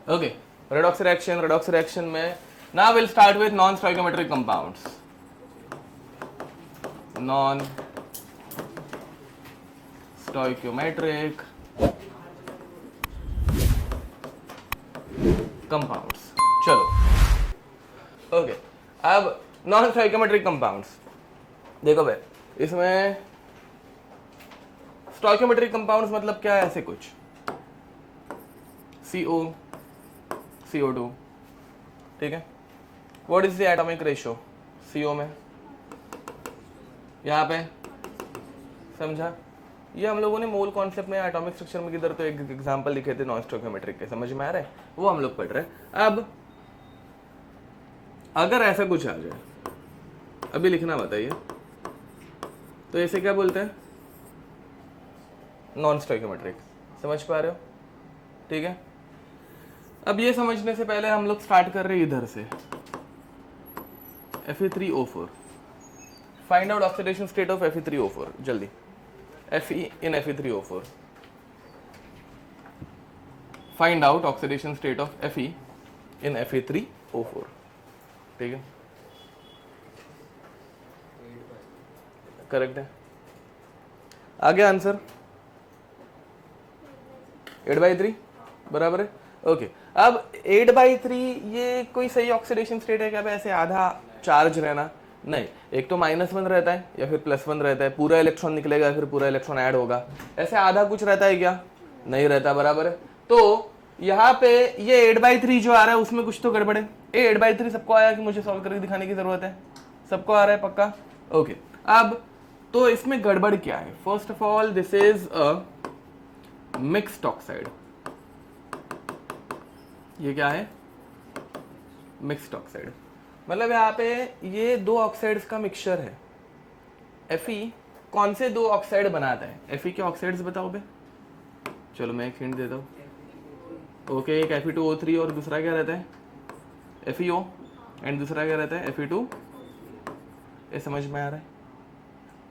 Okay, redox reaction में now we'll start with non stoichiometric compounds. Non stoichiometric compounds. चलो okay, अब non stoichiometric compounds देखो भाई, इसमें स्टोइकियोमेट्रिक कंपाउंड्स मतलब क्या है, ऐसे कुछ CO CO2, ठीक है। What is the atomic ratio CO में, यहाँ पे समझा, ये हम लोगों ने मोल कॉन्सेप्ट में एटॉमिक स्ट्रक्चर में किधर तो एक एग्जांपल लिखे थे नॉन स्टोइकियोमेट्रिक के, समझ में आ रहा है, वो हम लोग पढ़ रहे हैं। अब अगर ऐसा कुछ आ जाए, अभी लिखना बताइए, तो इसे क्या बोलते हैं, नॉन स्टोइकियोमेट्रिक, समझ पा रहे हो, ठीक है। अब ये समझने से पहले हम लोग स्टार्ट कर रहे हैं इधर से, Fe3O4, find out oxidation state of Fe3O4, जल्दी, Fe in Fe3O4, find out oxidation state of Fe in Fe3O4, ठीक है, करेक्ट है। आगे आंसर 8/3 बराबर है, ओके। अब 8/3 ये कोई सही ऑक्सीडेशन स्टेट है क्या, ऐसे आधा चार्ज रहना, नहीं, एक तो -1 रहता है या फिर +1 रहता है, पूरा इलेक्ट्रॉन निकलेगा या फिर पूरा इलेक्ट्रॉन ऐड होगा, ऐसे आधा कुछ रहता है क्या, नहीं रहता, बराबर है। तो यहाँ पे ये 8/3 जो आ रहा है उसमें कुछ तो गड़बड़ है। 8/3 सबको आया कि मुझे सॉल्व करके दिखाने की जरूरत है, सबको आ रहा है पक्का, ओके। अब तो इसमें गड़बड़ क्या है, first of all this is a mixed oxide, ये क्या है, मिक्स्ड ऑक्साइड, मतलब यहाँ पे ये दो ऑक्साइड्स का मिक्सचर है। Fe कौन से दो ऑक्साइड बनाता है, Fe के ऑक्साइड्स बताओ बे, चलो मैं एक हिंट देता हूँ, ओके, एक Fe2O3 और दूसरा क्या रहता है FeO, एंड दूसरा क्या रहता है Fe2, ये समझ में आ रहा है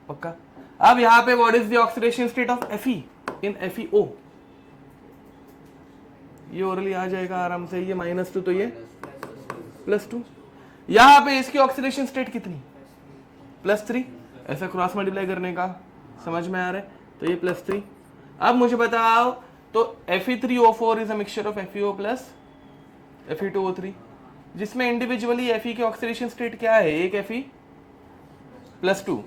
पक्का। अब यहाँ पे what is the oxidation state of Fe in FeO, ये ओरली आ जाएगा आराम से, ये -2 तो ये +2, यहाँ पे इसकी ऑक्सीडेशन स्टेट कितनी, +3, ऐसा क्रॉस मल्टीप्लाई करने का, समझ में आ रहा है, तो ये +3। अब मुझे बताओ, तो Fe3O4 is a mixture of FeO plus Fe2O3, जिसमें इंडिविजुअली Fe के ऑक्सीडेशन स्टेट क्या है, एक Fe +2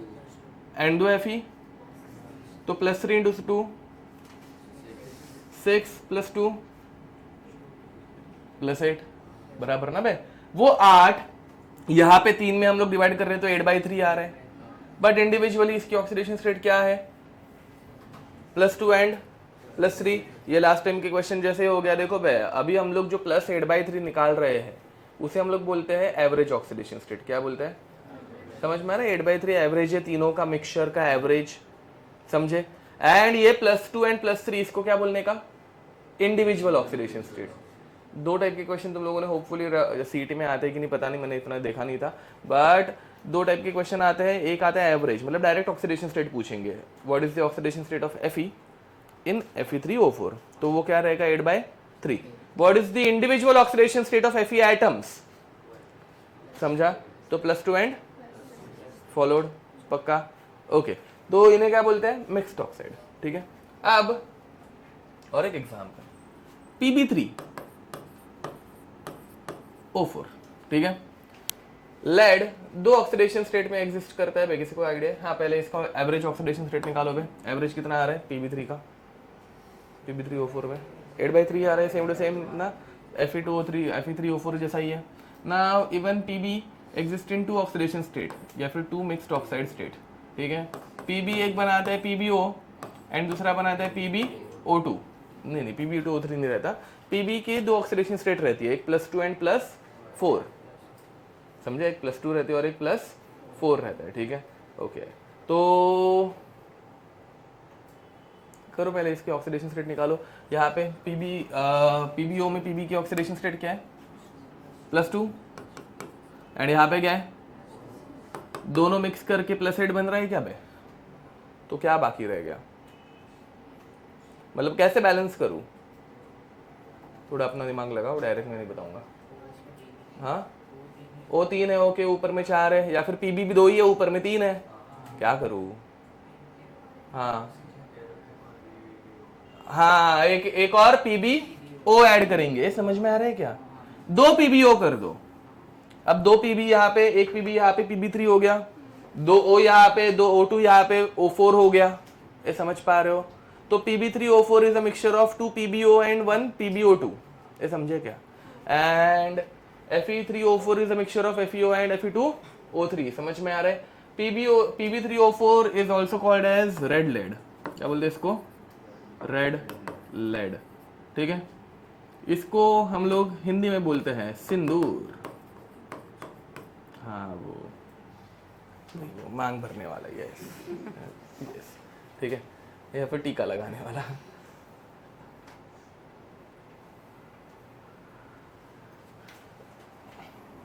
एंड 2 Fe, तो +3 × 2 6 +2 +8 बराबर ना बे, वो 8 यहाँ पे 3 में हम लोग डिवाइड कर रहे हैं तो 8/3 आ रहा है, बट इंडिविजुअली इसकी ऑक्सीडेशन स्टेट क्या है, +2 एंड +3। ये लास्ट टाइम के क्वेश्चन जैसे हो गया, देखो भैया अभी हम लोग जो +8/3 निकाल रहे हैं उसे हम लोग बोलते हैं एवरेज ऑक्सीडेशन स्टेट, क्या बोलते हैं, समझ में आ रहा है, 8/3 एवरेज है तीनों का मिक्सचर का एवरेज, समझे, एंड ये +2 एंड +3 इसको क्या बोलने का, इंडिविजुअल ऑक्सीडेशन स्टेट। दो टाइप के क्वेश्चन तुम लोगों ने होपफुली सीटी में आते हैं कि नहीं पता नहीं, मैंने इतना देखा नहीं था, बट दो टाइप के क्वेश्चन आते हैं, एक आता है एवरेज, मतलब डायरेक्ट ऑक्सीडेशन स्टेट पूछेंगे, what is the oxidation state of Fe in Fe3O4, तो वो क्या रहेगा 8/3। What is the individual oxidation state of Fe atoms, समझा, तो +2 एंड फॉलोड पक्का, ओके। तो इन्हें क्या बोलते हैं, मिक्स्ड ऑक्साइड, ठीक है। अब और एक एग्जांपल, Pb3O4, ठीक है, लेड दो ऑक्सीडेशन स्टेट में एग्जिस्ट करता है, किसी को आइडिया है, हाँ पहले इसका एवरेज ऑक्सीडेशन स्टेट निकालो बे, एवरेज कितना आ रहा है Pb3 का, Pb3O4 में 8/3 आ रहा है, सेम टू सेम ना, Fe2O3 Fe3O4 जैसा ही है ना। Even Pb exist in 2 oxidation state या फिर 2 मिक्स्ड ऑक्साइड स्टेट, ठीक है। Pb एक बनाता है PbO एंड दूसरा बनाता है PbO2, नहीं PbO2O3 नहीं रहता, Pb की दो ऑक्सीडेशन स्टेट रहती है, एक +2 एंड +4, समझे, एक +2 रहती है और एक +4 रहता है, ठीक है, ओके। तो करो पहले इसके ऑक्सीडेशन स्टेट निकालो, यहाँ पे PbO में Pb की ऑक्सीडेशन स्टेट क्या है, +2, एंड यहाँ पे क्या है, दोनों मिक्स करके +8 बन रहा है क्या बे, तो क्या बाकी रह गया, मतलब कैसे बैलेंस करूं, थोड़ा अपना दिमाग लगाओ, डायरेक्ट मैं नहीं बताऊंगा। हाँ O3 है, ओके, ऊपर में 4 है, या फिर PB भी 2 ही है, ऊपर में 3 है, क्या करूँ? हाँ हाँ, एक और PBO ऐड करेंगे, समझ में आ रहा है क्या? 2 PBO कर दो। अब 2 PB यहाँ पे, एक PB यहाँ पे PB3 हो गया, 2 O यहाँ पे, 2 O2 यहाँ पे O4 हो गया, ये समझ पा रहे हो? तो PB3O4 is a mixture of 2 PBO and 1 PBO2, ये समझे क्या? And Fe3O4 is a mixture of FeO and Fe2O3, समझ में आ रहा है? PB3O4 is also called as red lead, क्या बोलते हैं इसको? रेड लेड, ठीक है? इसको हम लोग हिंदी में बोलते हैं सिंदूर। हाँ वो मांग भरने वाला, यस यस, ठीक है, या फिर टीका लगाने वाला।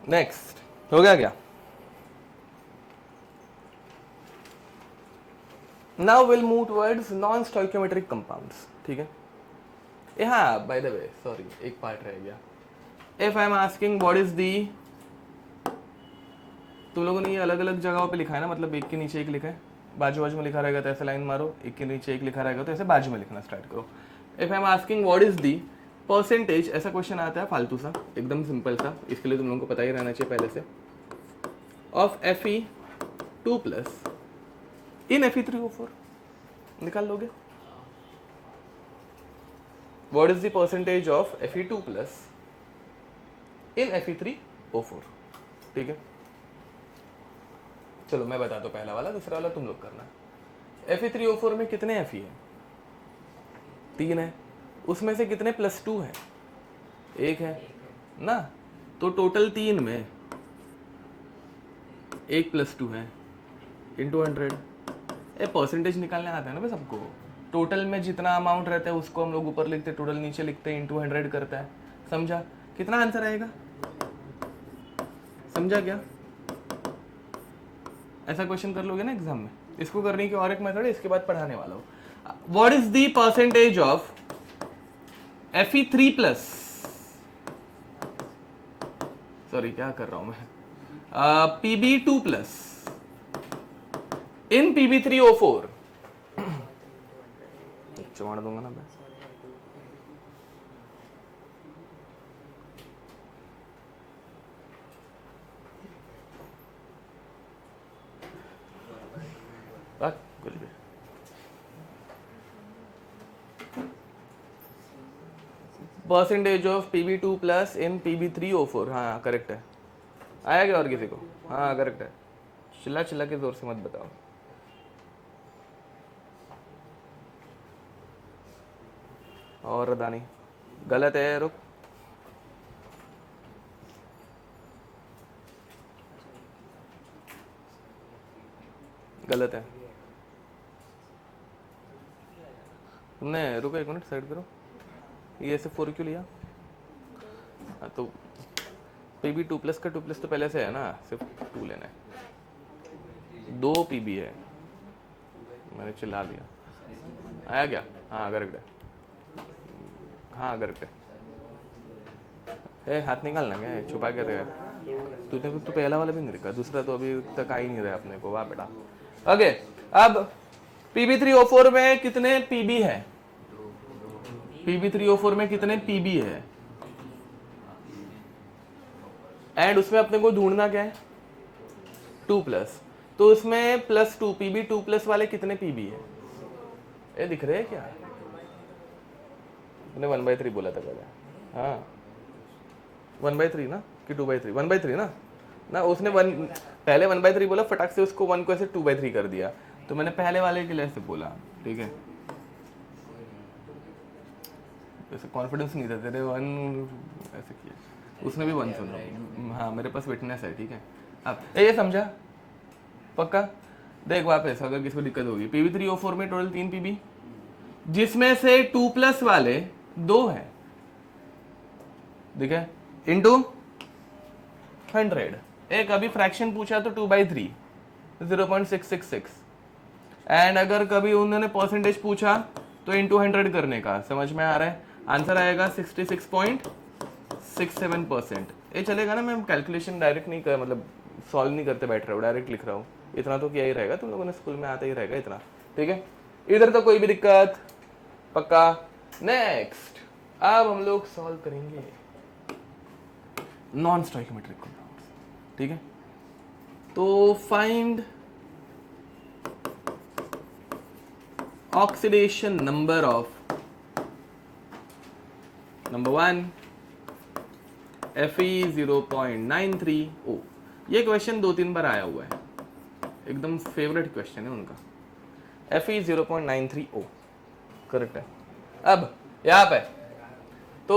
नेक्स्ट हो गया क्या? Now will move towards non stoichiometric compounds, ठीक है? हाँ बाय द वे सॉरी, एक पार्ट रह गया। If I am asking what is the, तुम लोगों ने ये अलग अलग जगहों पे लिखा है ना, मतलब एक के नीचे एक लिखा है, बाजू बाजू में लिखा रहेगा तो ऐसे लाइन मारो, एक के नीचे एक लिखा रहेगा तो ऐसे बाजू में लिखना स्टार्ट करो। If I am asking what is the percentage, ऐसा क्वेश्चन आता है फालतू सा, एकदम सिंपल सा, इसके लिए तुम लोगों को पता ही रहना चाहिए पहले से, ऑफ Fe2+ इन Fe3O4, निकाल लोगे? What is the percentage of Fe2+ in Fe3O4, ठीक है? चलो मैं बता दो पहला वाला, दूसरा वाला तुम लोग करना। Fe3O4 में कितने Fe है? 3 है, उसमें से कितने +2 है? 1 है ना, तो टोटल 3 में 1 + 2 है, इंटू 100। ये परसेंटेज निकालने आता है ना भाई सबको, टोटल में जितना अमाउंट रहता है उसको हम लोग ऊपर लिखते हैं, टोटल नीचे लिखते हैं, इंटू 100 करता है, समझा? कितना आंसर आएगा, समझा क्या? ऐसा क्वेश्चन कर लोगे ना एग्जाम में, इसको करने की और एक मेथड है, इसके बाद पढ़ाने वाला हूँ। What is the percentage of Fe3+, sorry क्या कर रहा हूं मैं, Pb2+ इन Pb3O4, चमाड़ दूंगा ना मैं। कुछ भी percentage of Pb2+ in Pb3O4, हाँ करेक्ट है। आया क्या और किसी को? हाँ करेक्ट है, चिल्ला चिल्ला के जोर से मत बताओ। और रदानी गलत है, रुक, गलत है, तुमने, रुको एक मिनट साइड करो, ये ऐसे 4 क्यों लिया? हाँ तो Pb2+ का 2+ तो पहले से है ना, सिर्फ 2 लेना है, 2 Pb है, मैंने चिल्ला दिया। आया क्या? हाँ करेक्ट है, हाँ करेक्ट है। हाथ निकालना क्या है, छुपा के रहे? तूने तो पहला वाला भी नहीं लिखा, दूसरा तो अभी तक आ ही नहीं रहा अपने को, वाह बेटा। ओके, अब Pb3O4 में कितने Pb है? Pb3O4 में कितने Pb है? एंड उसमें अपने को ढूंढना क्या है? 2+, तो उसमें +2 Pb2+ वाले कितने Pb है? ये दिख रहे हैं क्या? मैंने 1/3 बोला था पहले, हाँ 1/3 ना कि 2/3? 1/3 ना उसने पहले 1/3 बोला, फटाक से उसको 1 को ऐसे 2/3 कर दिया, तो मैंने पहले वाले के लिए ऐसे बोला, ठीक है? ऐसे कॉन्फिडेंस नहीं था तेरे, 1 ऐसे किया, उसने भी 1 सुना, हाँ मेरे पास विटनेस है, ठीक है? अब ये समझा पक्का? देख वापस, अगर किसी को दिक्कत होगी, Pb3O4 में टोटल 3 Pb, जिसमें से 2+ वाले 2 है, ठीक है, इंटू 100। एक अभी फ्रैक्शन पूछा तो 2/3, 0.666, एंड अगर कभी उन्होंने परसेंटेज पूछा तो इंटू 100 करने का, समझ में आ रहा है? आंसर आएगा 66.67%। ये चलेगा ना, मैं कैलकुलेशन डायरेक्ट नहीं कर, मतलब सॉल्व नहीं करते बैठ रहा हूँ, डायरेक्ट लिख रहा हूँ। इतना तो किया ही रहेगा, तुम लोगों ने स्कूल में आता ही रहेगा इतना, ठीक है। इधर तो कोई भी दिक्कत, पक्का। नेक्स्ट अब हम लोग सॉल्व करेंगे नॉन स्टोइकोमेट्रिक कंपाउंड्स, ठीक है। तो find oxidation number of number 1 Fe0.93O। ये क्वेश्चन 2-3 बार आया हुआ है, एकदम फेवरेट क्वेश्चन है उनका। Fe0.93O करेक्ट है। अब यहां पे तो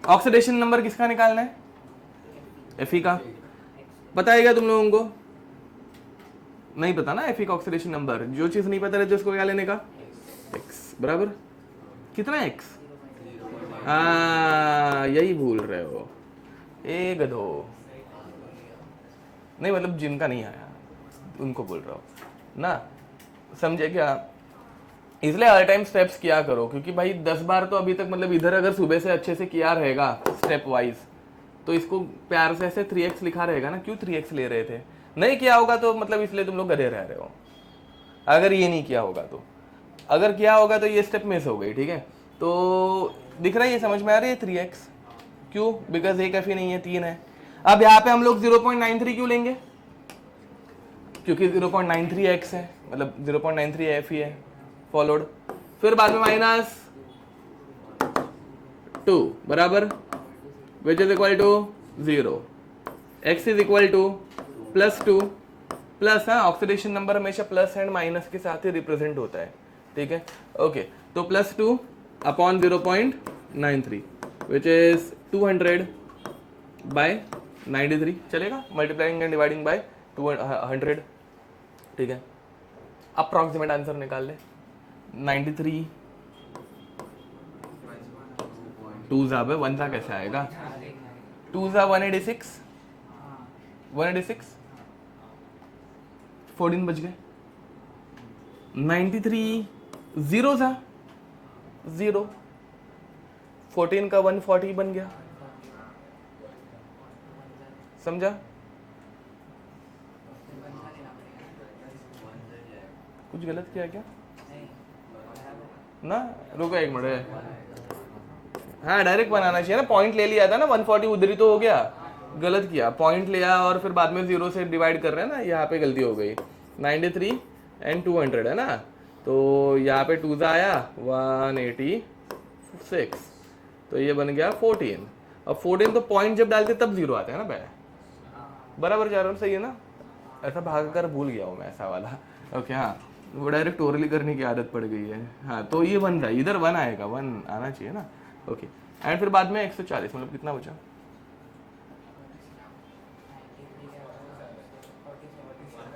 ऑक्सीडेशन नंबर किसका निकालना है? Fe का। बताएगा तुम लोगों को? नहीं पता ना Fe का ऑक्सीडेशन नंबर। जो चीज नहीं पता रहती उसको क्या लेने का? X बराबर कितना X? यही भूल रहे हो ए गधो। नहीं मतलब जिनका नहीं आया उनको बोल रहा हूँ ना, समझे क्या? इसलिए हर टाइम स्टेप्स किया करो, क्योंकि भाई 10 बार तो अभी तक, मतलब इधर अगर सुबह से अच्छे से किया रहेगा स्टेप वाइज, तो इसको प्यार से ऐसे 3x लिखा रहेगा ना। क्यों 3x ले रहे थे? नहीं किया होगा तो मतलब इसलिए तुम लोग गधे रह रहे हो, अगर ये नहीं किया होगा तो। अगर किया होगा तो ये स्टेप मिस हो गई, ठीक है। तो दिख रहा है, ये समझ में आ रही है 3x क्यों? बिकॉज एक Fe नहीं है, 3 है। अब यहाँ पे हम लोग 0.93 क्यों लेंगे? क्योंकि 0.93x है, मतलब 0.93 Fe है, फॉलोड। फिर बाद में -2 बराबर which is equal to 0, x is equal to +2 plus. हाँ, ऑक्सीडेशन नंबर हमेशा प्लस एंड माइनस के साथ ही रिप्रेजेंट होता है, ठीक है। ओके, तो +2 अपॉन 0.93 विच इज 200/93 चलेगा, मल्टीप्लाइंग एंड डिवाइडिंग बाय 200, ठीक है। अप्रॉक्सीमेट आंसर निकाल ले। 93 2 ज़ा 1 ज़ा कैसे आएगा? 2 ज़ा 186, 14 बच गए। 93 0 ज़ा 0, 14 का 140 बन गया, समझा? कुछ गलत किया क्या ना? रुको एक मिनट। हाँ, डायरेक्ट बनाना चाहिए ना, पॉइंट ले लिया था ना, 140 उधर ही तो हो गया। गलत किया, पॉइंट लिया और फिर बाद में 0 से डिवाइड कर रहे हैं ना, यहाँ पे गलती हो गई। 93 एंड 200 है ना, तो यहाँ पे 2 आया 186, तो ये बन गया 14। अब 14 तो पॉइंट जब डालते तब 0 आता है ना भाई, बराबर जा रहा हूँ, सही है ना? ऐसा भाग कर भूल गया हूँ मैं ऐसा वाला। ओके, हाँ, वो डायरेक्ट ओरली करने की आदत पड़ गई है। हाँ, तो ये 1 रहा, इधर 1 आएगा, 1 आना चाहिए ना। ओके, एंड फिर बाद में 140, मतलब कितना बचा?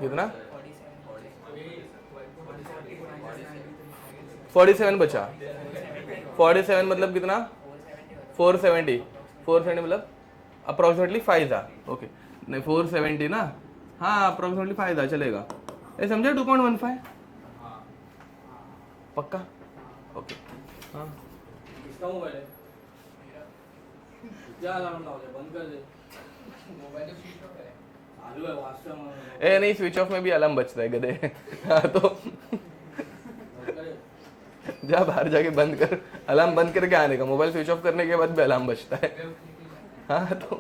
कितना? 47 बचा। 47 मतलब कितना? 470 मतलब अप्रोक्सीमेटली 5 था। ओके, नहीं 470 ना, हाँ अप्रोक्सीमेटली 5 था, चलेगा। ये समझे? 2.15 पक्का? ओके, हाँ। किसका मोबाइल है? क्या अलार्म लगा बंद कर दे मोबाइल। तो स्विच ऑफ है, चालू है व्हाट्सएप। ए नहीं, स्विच ऑफ में भी अलार्म बजता है गधे। हाँ तो जा बाहर जाके बंद कर, अलार्म बंद करके आने का। मोबाइल स्विच ऑफ करने के बाद भी अलार्म बजता है। हाँ तो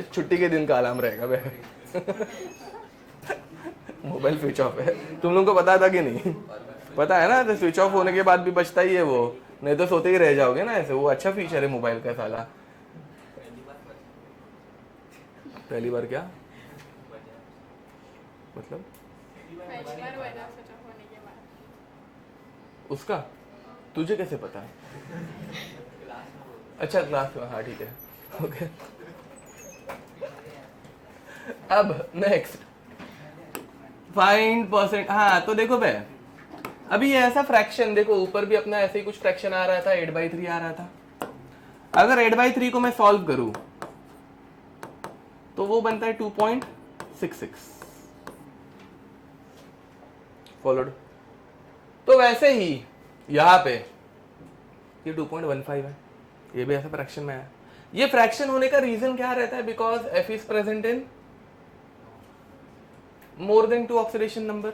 छुट्टी के दिन का अलार्म रहेगा बे। मोबाइल स्विच ऑफ है, तुम लोगों को पता था कि नहीं? पता है ना, तो स्विच ऑफ होने के बाद भी बचता ही है वो, नहीं तो सोते ही रह जाओगे ना ऐसे। वो अच्छा फीचर है मोबाइल का साला। पहली बार क्या मतलब? उसका तुझे कैसे पता है? अच्छा क्लास में, हाँ ठीक है, ओके। अब नेक्स्ट फाइंड परसेंट। हाँ तो देखो भाई, अभी ये ऐसा फ्रैक्शन देखो, ऊपर भी अपना ऐसे ही कुछ फ्रैक्शन आ रहा था, 8/3 आ रहा था। अगर 8/3 को मैं सॉल्व करूं तो वो बनता है 2.66 फॉलोड। तो वैसे ही यहाँ पे ये 2.15 है, ये भी ऐसा फ्रैक्शन में है। ये फ्रैक्शन होने का रीजन क्या रहता है? Because F is present in more than 2 oxidation number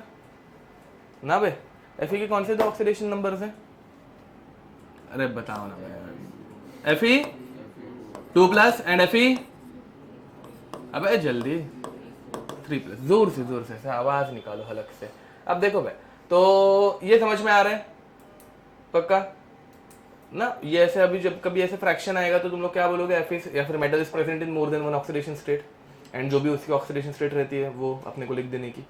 ना बे। एफ के कौन से 2 ऑक्सीडेशन नंबर्स हैं? अरे बताओ ना भाई। एफ 2+ एंड एफ अबे जल्दी 3+। जोर से आवाज निकालो हलक से। अब देखो भाई, तो ये समझ में आ रहा है पक्का ना? ये ऐसे अभी जब कभी ऐसे फ्रैक्शन आएगा तो तुम लोग क्या बोलोगे? एफ या फिर metal is present in more than 1 oxidation state, and जो भी उसकी ऑक्सीडेशन स्टेट रहती है वो अपने को लिख देने की।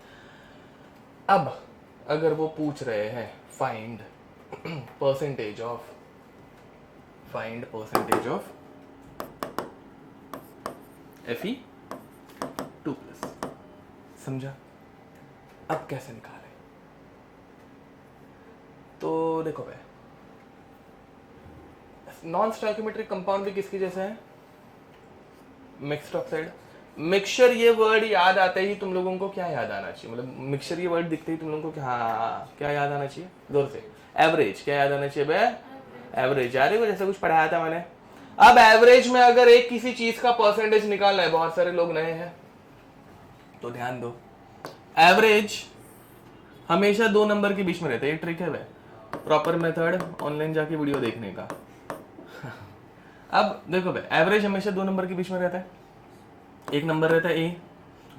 अब अगर वो पूछ रहे हैं फाइंड परसेंटेज ऑफ Fe2+, समझा? अब कैसे निकाले? तो देखो भाई, नॉन स्टोइकियोमेट्रिक कंपाउंड भी किसकी जैसे है? Mixed oxide. मिक्सचर ये वर्ड याद आते ही तुम लोगों को क्या याद आना चाहिए? मतलब मिक्सचर ये वर्ड दिखते ही तुम लोगों को क्या याद आना चाहिए? जोर से। एवरेज। क्या याद आना चाहिए बे? एवरेज। यार वो जैसे कुछ पढ़ाया था मैंने। अब एवरेज में अगर एक किसी चीज का परसेंटेज निकालना है, बहुत सारे लोग नए हैं तो ध्यान दो, एवरेज हमेशा 2 नंबर के बीच में रहता है। ये ट्रिक है भाई, प्रॉपर मेथड ऑनलाइन जाके वीडियो देखने का। अब देखो भाई, एवरेज हमेशा 2 नंबर के बीच में रहता है। एक नंबर रहता है ए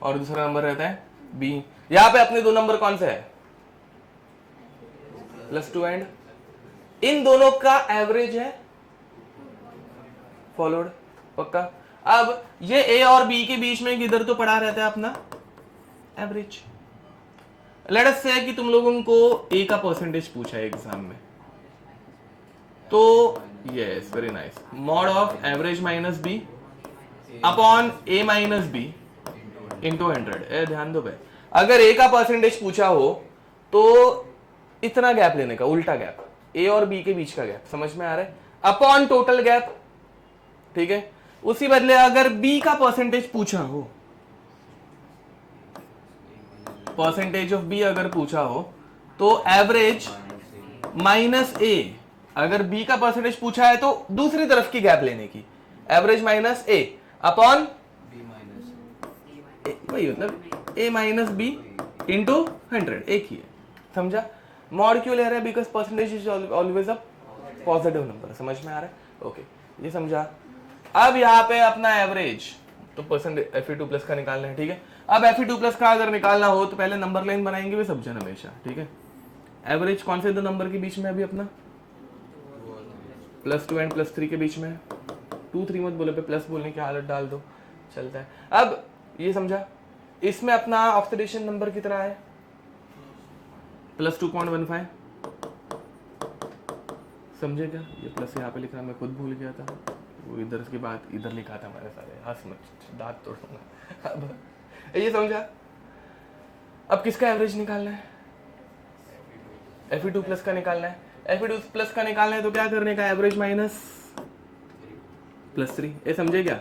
और दूसरा नंबर रहता है बी। यहां पे अपने 2 नंबर कौन से है? +2 एंड इन दोनों का एवरेज है फॉलोड पक्का। अब ये ए और बी के बीच में किधर तो पड़ा रहता है अपना एवरेज। लेट अस से कि तुम लोगों को ए का परसेंटेज पूछा है एग्जाम में, तो yes very nice, mod of average minus B upon A minus B into 100। ध्यान दो भाई, अगर ए का परसेंटेज पूछा हो तो इतना गैप लेने का, उल्टा गैप, ए और बी के बीच का गैप, समझ में आ रहा है? अपॉन टोटल गैप, ठीक है। उसी बदले अगर बी का परसेंटेज पूछा हो, परसेंटेज ऑफ बी अगर पूछा हो तो एवरेज माइनस ए। अगर बी का परसेंटेज पूछा है तो दूसरी तरफ की गैप लेने की, एवरेज माइनस ए अपॉन वही मतलब ए माइनस बी इंटू 100, एक ही है, समझा? मॉड क्यों ले रहा है? Because percentage is always a positive number. समझ में आ रहा है? ओके, ये समझा। अब यहाँ पे अपना एवरेज तो परसेंटेज Fe2+ का निकालना है, ठीक है। अब Fe2+ का अगर निकालना हो तो पहले नंबर लाइन बनाएंगे वे सब जन हमेशा, ठीक है। एवरेज कौन से 2 नंबर के बीच में अभी अपना? +2 एंड +3 के बीच में। 2 3 मत बोले पे, प्लस बोलने की हालत डाल दो, चलता है। अब ये समझा, इसमें अपना ऑक्सीडेशन नंबर कितना है? +2.15, समझे क्या? ये प्लस यहाँ पे लिखा, मैं खुद भूल गया था, वो इधर की बात इधर लिखा था मैंने, सारे हंस मत, दांत तोड़ूंगा। अब ये समझा। अब किसका एवरेज निकालना है? Fe2+ का निकालना है। Fe2+ का निकालना है तो क्या करने का? एवरेज माइनस +3, ये समझे क्या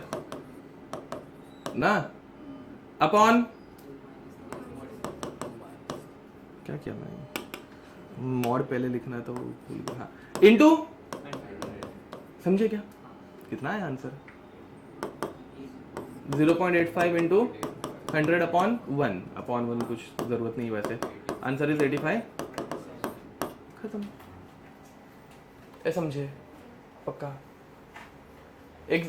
ना? अपॉन क्या किया मैंने? मॉड पहले लिखना तो भूल गया। हाँ, इंटू, समझे क्या? कितना है आंसर? 0.85 इंटू 100 अपॉन 1 कुछ जरूरत नहीं वैसे। आंसर इज 85, खत्म। ये समझे पक्का?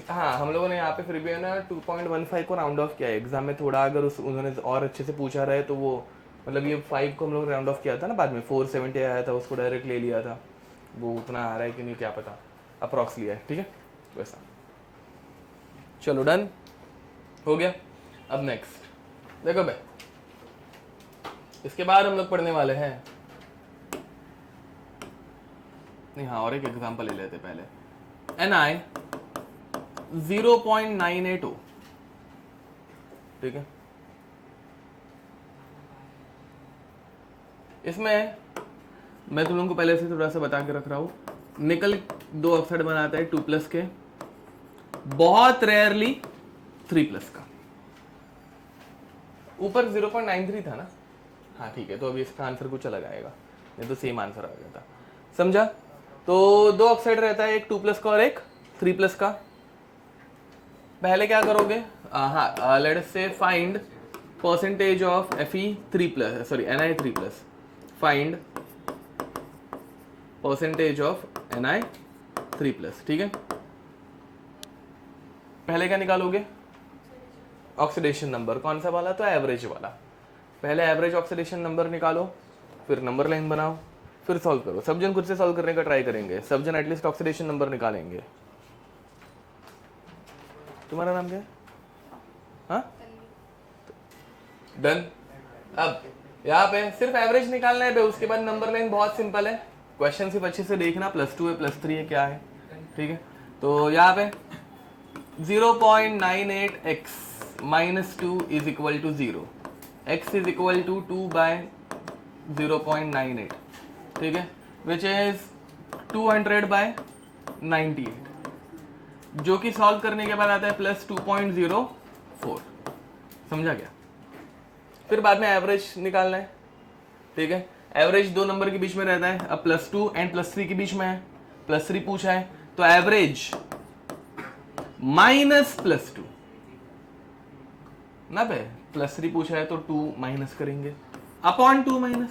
हाँ, हम लोगों ने यहाँ पे फिर भी है ना 2.15 को राउंड ऑफ किया है। एग्जाम में थोड़ा अगर उन्होंने और अच्छे से पूछा रहे तो वो मतलब ये 5 को हम लोग राउंड ऑफ किया था ना, बाद में 470 आया था, उसको डायरेक्ट ले लिया था। वो उतना आ रहा है कि नहीं क्या पता, अप्रॉक्स लिया है, ठीक है वैसा। चलो डन हो गया। अब नेक्स्ट देखो भाई, इसके बाद हम लोग पढ़ने वाले हैं नहीं, हाँ और एक एग्जांपल ले लेते पहले। Ni 0.982, ठीक है। इसमें मैं तुम लोगों को पहले से थोड़ा सा बता के रख रहा हूं, निकल 2 ऑक्साइड बनाता है 2+ के, बहुत रेयरली 3+ का। ऊपर 0.93 था ना, हाँ ठीक है, तो अभी इसका आंसर कुछ अलग आएगा। नहीं तो सेम आंसर आ जाता। समझा? तो दो ऑक्साइड रहता है, एक 2+ का और एक 3+ का। पहले क्या करोगे? हाँ, लेट से find percentage of Fe3+, sorry Ni3+। Find percentage of Ni3+, ठीक है। पहले क्या निकालोगे? Oxidation number. कौन सा वाला? तो एवरेज वाला। पहले एवरेज ऑक्सीडेशन नंबर निकालो, फिर नंबर लाइन बनाओ, फिर सॉल्व करो। सब जन खुद से सॉल्व करने का ट्राई करेंगे, सब जन एटलीस्ट ऑक्सीडेशन नंबर निकालेंगे। तुम्हारा नाम क्या है? हाँ, डन। अब यहाँ पे सिर्फ एवरेज निकालना है, उसके बाद नंबर लाइन बहुत सिंपल है। क्वेश्चन सिर्फ अच्छे से देखना, +2 है +3 है क्या है, ठीक है। तो यहाँ पे 0.98x - 2 is equal to 0, x is equal to 2/0.98, ठीक है, विच इज 200/98, जो कि सॉल्व करने के बाद आता है +2.04। समझा क्या? फिर बाद में एवरेज निकालना है, ठीक है। एवरेज दो नंबर के बीच में रहता है। अब +2 एंड +3 के बीच में है, +3 पूछा है, तो एवरेज माइनस +2 ना पे, +3 पूछा है तो 2 माइनस करेंगे अपॉन 2 - 3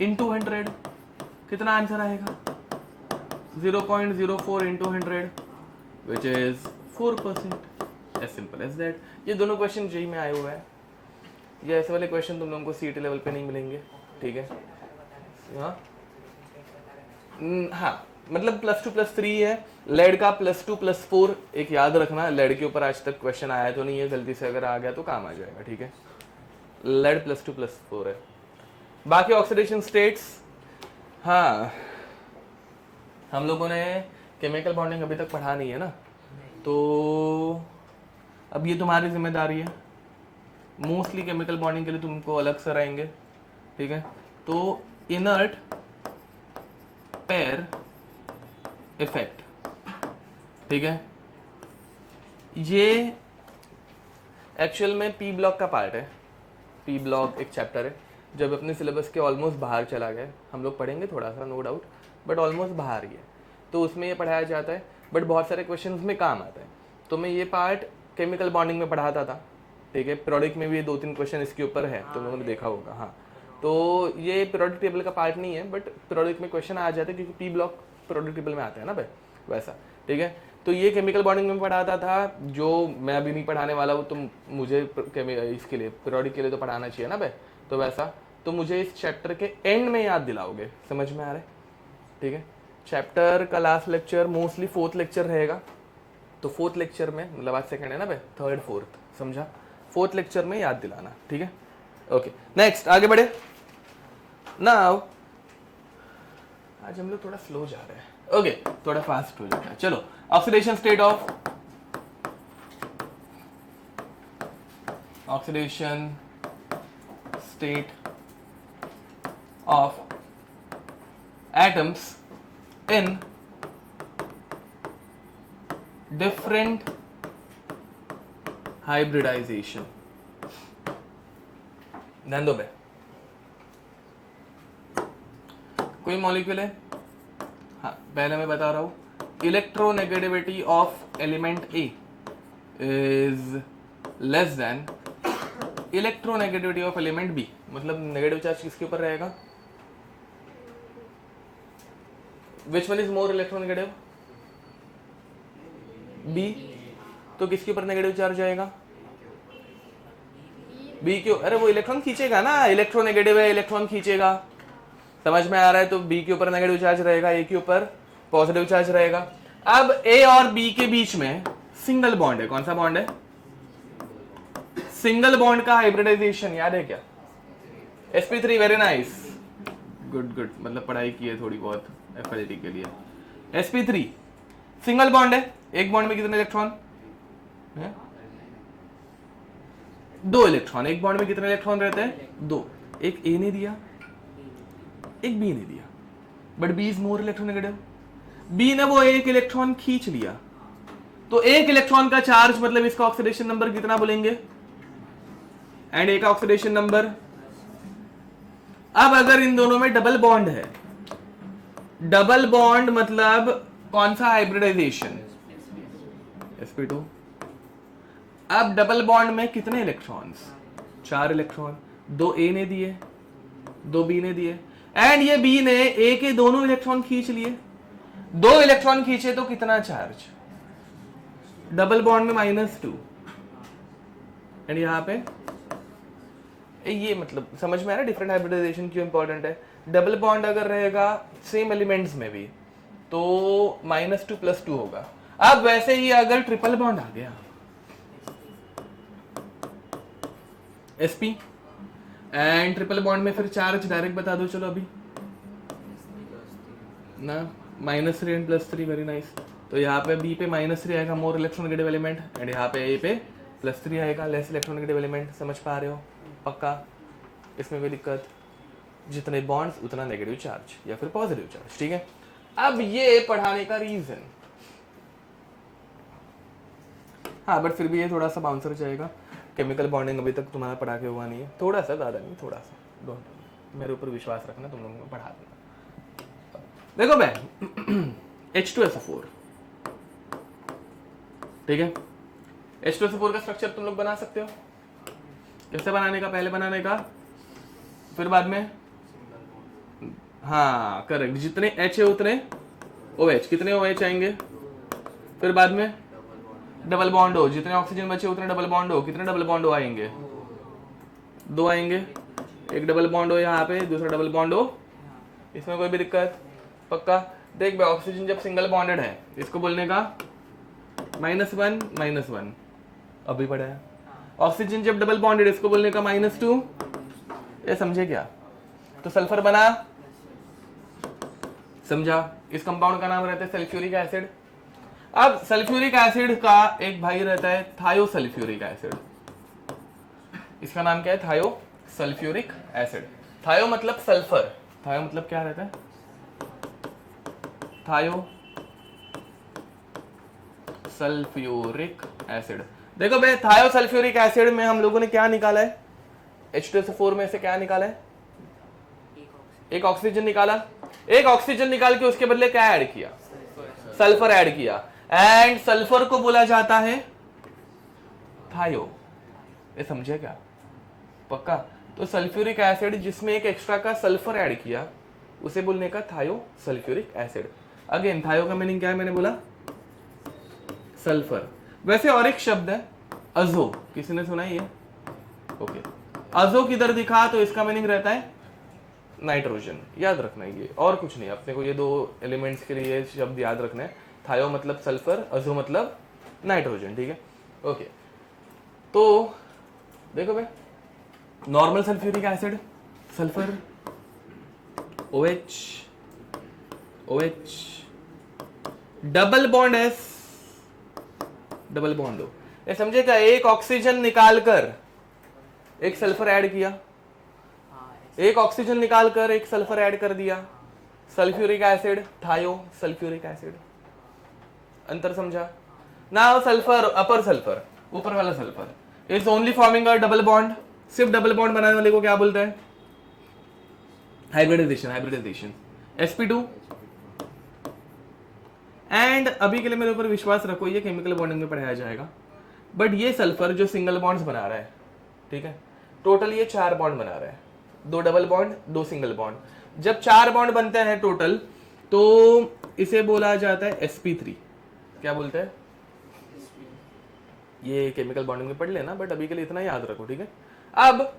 इंटू 100। कितना आंसर आएगा? 0.04 into 100 which is 4%। As simple as that. ये दोनों क्वेश्चन जेई में आए हुए हैं। ये ऐसे वाले क्वेश्चन तुम लोगों को सीटी लेवल पे नहीं मिलेंगे, ठीक है। हाँ, मतलब +2 +3 है। लेड का +2 +4 एक याद रखना। लेड के ऊपर आज तक क्वेश्चन आया तो नहीं है, गलती से अगर आ गया तो काम आ जाएगा, ठीक है। लेड +2 +4 है। बाकी ऑक्सीडेशन स्टेट्स, हाँ, हम लोगों ने केमिकल बॉन्डिंग अभी तक पढ़ा नहीं है ना, तो अब ये तुम्हारी जिम्मेदारी है। मोस्टली केमिकल बॉन्डिंग के लिए तुमको अलग से रहेंगे, ठीक है। तो इनर्ट पेयर इफेक्ट, ठीक है, ये एक्चुअल में पी ब्लॉक का पार्ट है। पी ब्लॉक एक चैप्टर है, जब अपने सिलेबस के ऑलमोस्ट बाहर चला गया। हम लोग पढ़ेंगे थोड़ा सा, नो डाउट, बट ऑलमोस्ट बाहर ही है। तो उसमें ये पढ़ाया जाता है, बट बहुत सारे क्वेश्चन उसमें काम आता है। तो मैं ये पार्ट केमिकल बॉन्डिंग में पढ़ाता था, ठीक है। पीरियोडिक में भी 2-3 क्वेश्चन इसके ऊपर है, तुम लोगों ने देखा होगा। हाँ, तो ये पीरियोडिक टेबल का पार्ट नहीं है, बट पीरियोडिक में क्वेश्चन आ जाते हैं क्योंकि पी ब्लॉक पीरियोडिक टेबल में आते हैं ना भाई, वैसा, ठीक है। तो ये केमिकल बॉन्डिंग में पढ़ाता था, जो मैं अभी नहीं पढ़ाने वाला हूँ। तो मुझे इसके लिए पीरियोडिक के लिए तो पढ़ाना चाहिए ना भाई, तो वैसा। तो मुझे इस चैप्टर के एंड में याद दिलाओगे, समझ में आ रहा है, ठीक है। चैप्टर का last lecture mostly 4th lecture रहेगा। तो 4th लेक्चर में, मतलब आज 2nd है ना भाई, 3rd 4th, समझा। 4th लेक्चर में याद दिलाना, ठीक है। ओके, नेक्स्ट आगे बढ़े। नाउ आज हम लोग थोड़ा स्लो जा रहे हैं, ओके, थोड़ा फास्ट हो जाता है। चलो, oxidation state of atoms in different hybridisation. ध्यान दो बे, कोई मॉलिक्यूल है, हाँ, पहले मैं बता रहा हूं, electronegativity of element A is less than electronegativity of element B. मतलब नेगेटिव चार्ज किसके ऊपर रहेगा? Which one is more electronegative? B. तो किसके ऊपर नेगेटिव चार्ज आएगा? बी क्यों? अरे वो इलेक्ट्रॉन खींचेगा ना, इलेक्ट्रोनेगेटिव है, इलेक्ट्रॉन खींचेगा, समझ में आ रहा है। तो बी के ऊपर नेगेटिव चार्ज रहेगा, ए के ऊपर पॉजिटिव चार्ज रहेगा। अब ए और बी के बीच में सिंगल बॉन्ड है। कौन सा बॉन्ड है? सिंगल बॉन्ड का हाइब्रिडाइजेशन याद है क्या? sp3, very nice, good good, मतलब पढ़ाई की है थोड़ी बहुत FLT के लिए। sp3 सिंगल बॉन्ड है, एक बॉन्ड में कितने इलेक्ट्रॉन है? 2 इलेक्ट्रॉन। एक बॉन्ड में कितने इलेक्ट्रॉन रहते हैं? 2। एक ए ने दिया, एक बी ने दिया, but B is more electronegative. B ने वो एक इलेक्ट्रॉन खींच लिया, तो एक इलेक्ट्रॉन का चार्ज, मतलब इसका ऑक्सीडेशन नंबर कितना बोलेंगे? एंड ए का ऑक्सीडेशन नंबर। अब अगर इन दोनों में डबल बॉन्ड है, डबल बॉन्ड मतलब कौन सा हाइब्रिडाइजेशन, sp2। अब डबल बॉन्ड में कितने इलेक्ट्रॉन्स, 4 इलेक्ट्रॉन, 2 ए ने दिए 2 बी ने दिए, एंड ये बी ने ए के दोनों इलेक्ट्रॉन खींच लिए, 2 इलेक्ट्रॉन खींचे तो कितना चार्ज, डबल बॉन्ड में -2, एंड यहां पे ये मतलब समझ में आ रहा है डिफरेंट हाइब्रिडाइजेशन क्यों इंपॉर्टेंट है। डबल बॉन्ड अगर रहेगा सेम एलिमेंट्स में भी तो -2 + 2 होगा। अब वैसे ही अगर ट्रिपल बॉन्ड आ गया sp एंड ट्रिपल बॉन्ड में फिर चार्ज डायरेक्ट बता दो चलो अभी ना, -3 एंड +3, वेरी नाइस। तो यहाँ पे बी पे -3 आएगा, मोर इलेक्ट्रोनेगेटिव एलिमेंट, एंड यहाँ पे ए पे +3 आएगा, लेस इलेक्ट्रोनेगेटिव एलिमेंट। समझ पा रहे हो पक्का, इसमें कोई दिक्कत, जितने बॉन्ड्स उतना नेगेटिव चार्ज या फिर पॉजिटिव चार्ज, ठीक है। अब ये पढ़ाने का रीजन, हाँ बट फिर भी ये थोड़ा सा बाउंसर जाएगा, केमिकल बॉन्डिंग अभी तक तुम्हारा पढ़ा के हुआ नहीं है, थोड़ा सा, ज़्यादा नहीं, थोड़ा सा, डोंट, मेरे ऊपर विश्वास रखना, तुम लोगों को पढ़ा दूंगा। देखो मैं H2SO4, ठीक है, H2SO4 का स्ट्रक्चर तुम लोग बना सकते हो, कैसे बनाने का, पहले बनाने का फिर बाद में, हाँ करेक्ट, जितने H है उतने OH, कितने OH आएंगे, फिर बाद में डबल बॉन्ड हो, जितने ऑक्सीजन बचे उतने डबल बॉन्ड हो, कितने डबल बॉन्ड हो आएंगे, 2 आएंगे, एक डबल बॉन्ड हो यहाँ पे, दूसरा डबल बॉन्ड हो, इसमें कोई भी दिक्कत, पक्का। देख भाई ऑक्सीजन जब सिंगल बॉन्डेड है इसको बोलने का -1 अभी पढ़ा है, ऑक्सीजन जब डबल बॉन्डेड इसको बोलने का -2, ये समझे क्या। तो सल्फर बना, समझा, इस कंपाउंड का नाम रहता है सल्फ्यूरिक एसिड। अब सल्फ्यूरिक एसिड का एक भाई रहता है थायोसल्फ्यूरिक एसिड, इसका नाम क्या है, थायोसल्फ्यूरिक एसिड। थायो मतलब सल्फर, थायो मतलब क्या रहता है, थायो सल्फ्यूरिक एसिड। देखो भाई थायोसल्फ्यूरिक एसिड में हम लोगों ने क्या निकाला है, H2SO4 में से क्या निकाला है, एक ऑक्सीजन निकाला, एक ऑक्सीजन निकाल के उसके बदले क्या ऐड किया, सल्फर ऐड किया, एंड सल्फर को बोला जाता है थायो, ये समझे क्या पक्का। तो सल्फ्यूरिक एसिड जिसमें एक एक्स्ट्रा का सल्फर ऐड किया उसे बोलने का थायो सल्फ्यूरिक एसिड। अगेन थायो का मीनिंग क्या है, मैंने बोला सल्फर। वैसे और एक शब्द है अजो, किसी ने सुना है ये, ओके, अजो किधर दिखा तो इसका मीनिंग रहता है नाइट्रोजन, याद रखना ये, और कुछ नहीं, अपने को ये 2 एलिमेंट्स के लिए शब्द याद रखना है, थायो मतलब सल्फर, अजो मतलब नाइट्रोजन, ठीक है, ओके। तो देखो भाई normal sulphuric acid, sulphur OH OH, double bond S, double bond हो, ये समझे क्या, एक ऑक्सीजन निकालकर एक सल्फर ऐड किया, एक ऑक्सीजन निकालकर एक सल्फर ऐड कर दिया, सल्फ्यूरिक एसिड, थायो सल्फ्यूरिक एसिड। अंतर समझा ना, सल्फर अपर सल्फर, ऊपर वाला sulphur is only forming a double bond, सिर्फ डबल बॉन्ड बनाने वाले को क्या बोलते हैं, हाइब्रिडाइजेशन sp2। एंड अभी के लिए मेरे ऊपर विश्वास रखो, ये केमिकल बॉन्डिंग में पढ़ाया जाएगा, बट ये सल्फर जो सिंगल बॉन्ड्स बना रहा है, ठीक है, टोटल ये 4 बॉन्ड बना रहा है, 2 डबल बॉन्ड 2 सिंगल बॉन्ड। जब 4 बॉन्ड बनते हैं टोटल तो इसे बोला जाता है sp3। क्या बोलते हैं, ये केमिकल बॉन्डिंग में पढ़ लेना, बट अभी के लिए इतना याद रखो, ठीक है। अब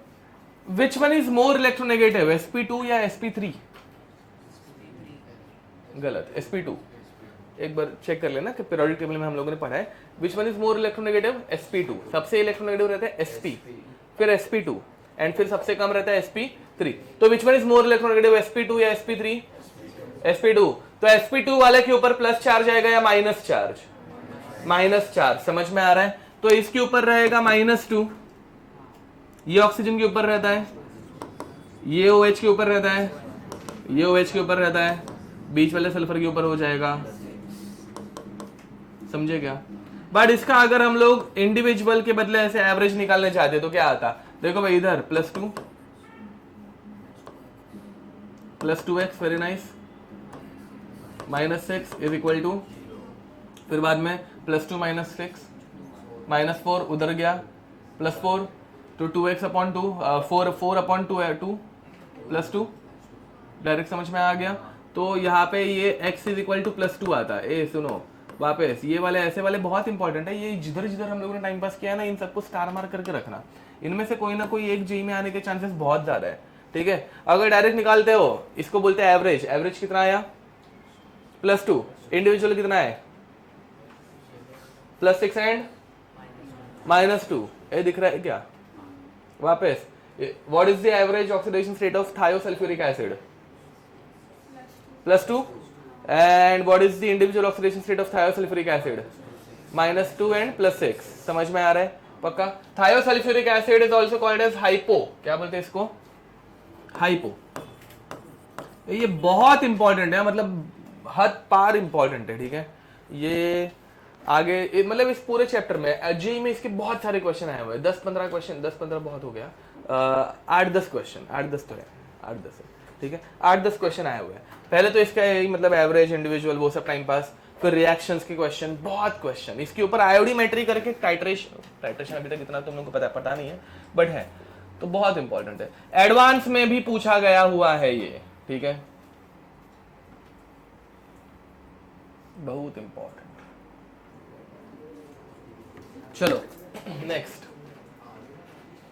विच one is more electronegative, sp2 या sp3, गलत, sp2। एक बार चेक कर लेना कि पीरियोडिक टेबल में हम लोगों ने पढ़ा है विच one is more electronegative, sp2, सबसे इलेक्ट्रोनेगेटिव रहता है sp, फिर sp2, एंड फिर सबसे कम रहता है sp3। तो विच one is more electronegative, sp2 या sp3, sp2। तो sp2 वाले के ऊपर प्लस चार्ज आएगा या माइनस चार्ज, माइनस चार्ज, समझ में आ रहा है। तो इसके ऊपर रहेगा -2, ये ऑक्सीजन के ऊपर रहता है, ये OH के ऊपर रहता है, ये OH के ऊपर रहता है, बीच वाले सल्फर के ऊपर हो जाएगा, समझे क्या। बट इसका अगर हम लोग इंडिविजुअल के बदले ऐसे एवरेज निकालने चाहते तो क्या आता, देखो भाई इधर +2 plus 2x, very nice, -6 is equal to, फिर बाद में +2 -6 -4 उधर गया, +4 तो 2x अपॉन 2, 4 अपॉन 2 है 2 +2, डायरेक्ट समझ में आ गया। तो यहाँ पे ये x इज इक्वल टू +2 आता है। ए सुनो वापस, ये वाले ऐसे वाले बहुत इंपॉर्टेंट है, ये जिधर जिधर हम लोगों ने टाइम पास किया है ना, इन सबको स्टार मार्क करके रखना, इनमें से कोई ना कोई एक जी में आने के चांसेस बहुत ज्यादा है, ठीक है। अगर डायरेक्ट निकालते हो, इसको बोलते हैं एवरेज। एवरेज कितना आया? +2। इंडिविजुअल कितना है? +6 एंड -2। ये दिख रहा है क्या? वापस, what is the average oxidation state of thiosulphuric acid? +2। And what is the individual oxidation state of thiosulphuric acid? -2 and +6। समझ में आ रहा है पक्का? Thiosulphuric acid is also called as hypo, क्या बोलते हैं इसको? हाइपो। ये बहुत इंपॉर्टेंट है, मतलब हद पार इंपॉर्टेंट है, ठीक है। ये आगे मतलब इस पूरे चैप्टर में जी में इसके बहुत सारे क्वेश्चन आए हुए हैं, 10-15 क्वेश्चन, 10-15 बहुत हो गया, 8-10 क्वेश्चन, 8-10 तो है, 8-10 है, ठीक है, 8-10 क्वेश्चन आए हुए हैं। पहले तो इसका यही मतलब एवरेज, इंडिविजुअल, वो सब टाइम पास, फिर रिएक्शंस के क्वेश्चन, बहुत क्वेश्चन, इसके ऊपर आयोडीमेट्री करके टाइट्रेशन अभी तक इतना तुम लोग को पता नहीं है, बट है, तो बहुत इंपॉर्टेंट है। एडवांस में भी पूछा गया हुआ है ये, ठीक है, बहुत इंपॉर्टेंट। चलो नेक्स्ट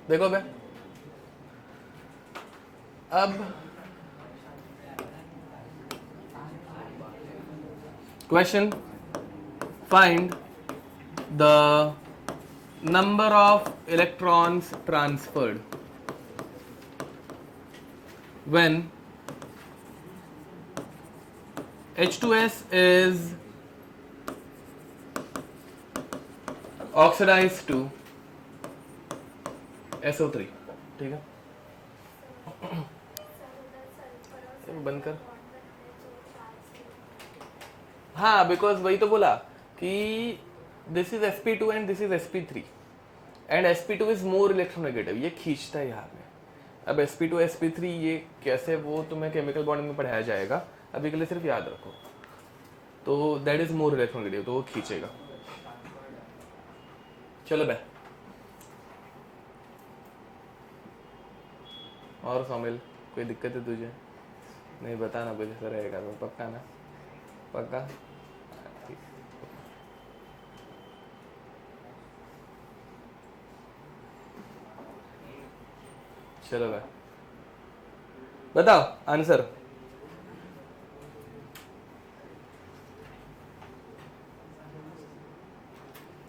देखो बे, अब question, find the number of electrons transferred when H2S is oxidized to SO3, ठीक है। बंद कर। हाँ, बिकॉज वही तो बोला कि this is sp2 and this is sp3 and sp2 is more electronegative, ये खींचता है यहाँ में। अब sp2 sp3 ये कैसे, वो तुम्हें केमिकल बॉन्डिंग में पढ़ाया जाएगा, अभी के लिए सिर्फ याद रखो। तो दैट इज मोर इलेक्ट्रोनेगेटिव, तो वो खींचेगा। चलो बे, और शामिल कोई दिक्कत है तुझे? नहीं, बताना कुछ ऐसा रहेगा तो, पक्का ना? पक्का? चलो बे, बताओ आंसर।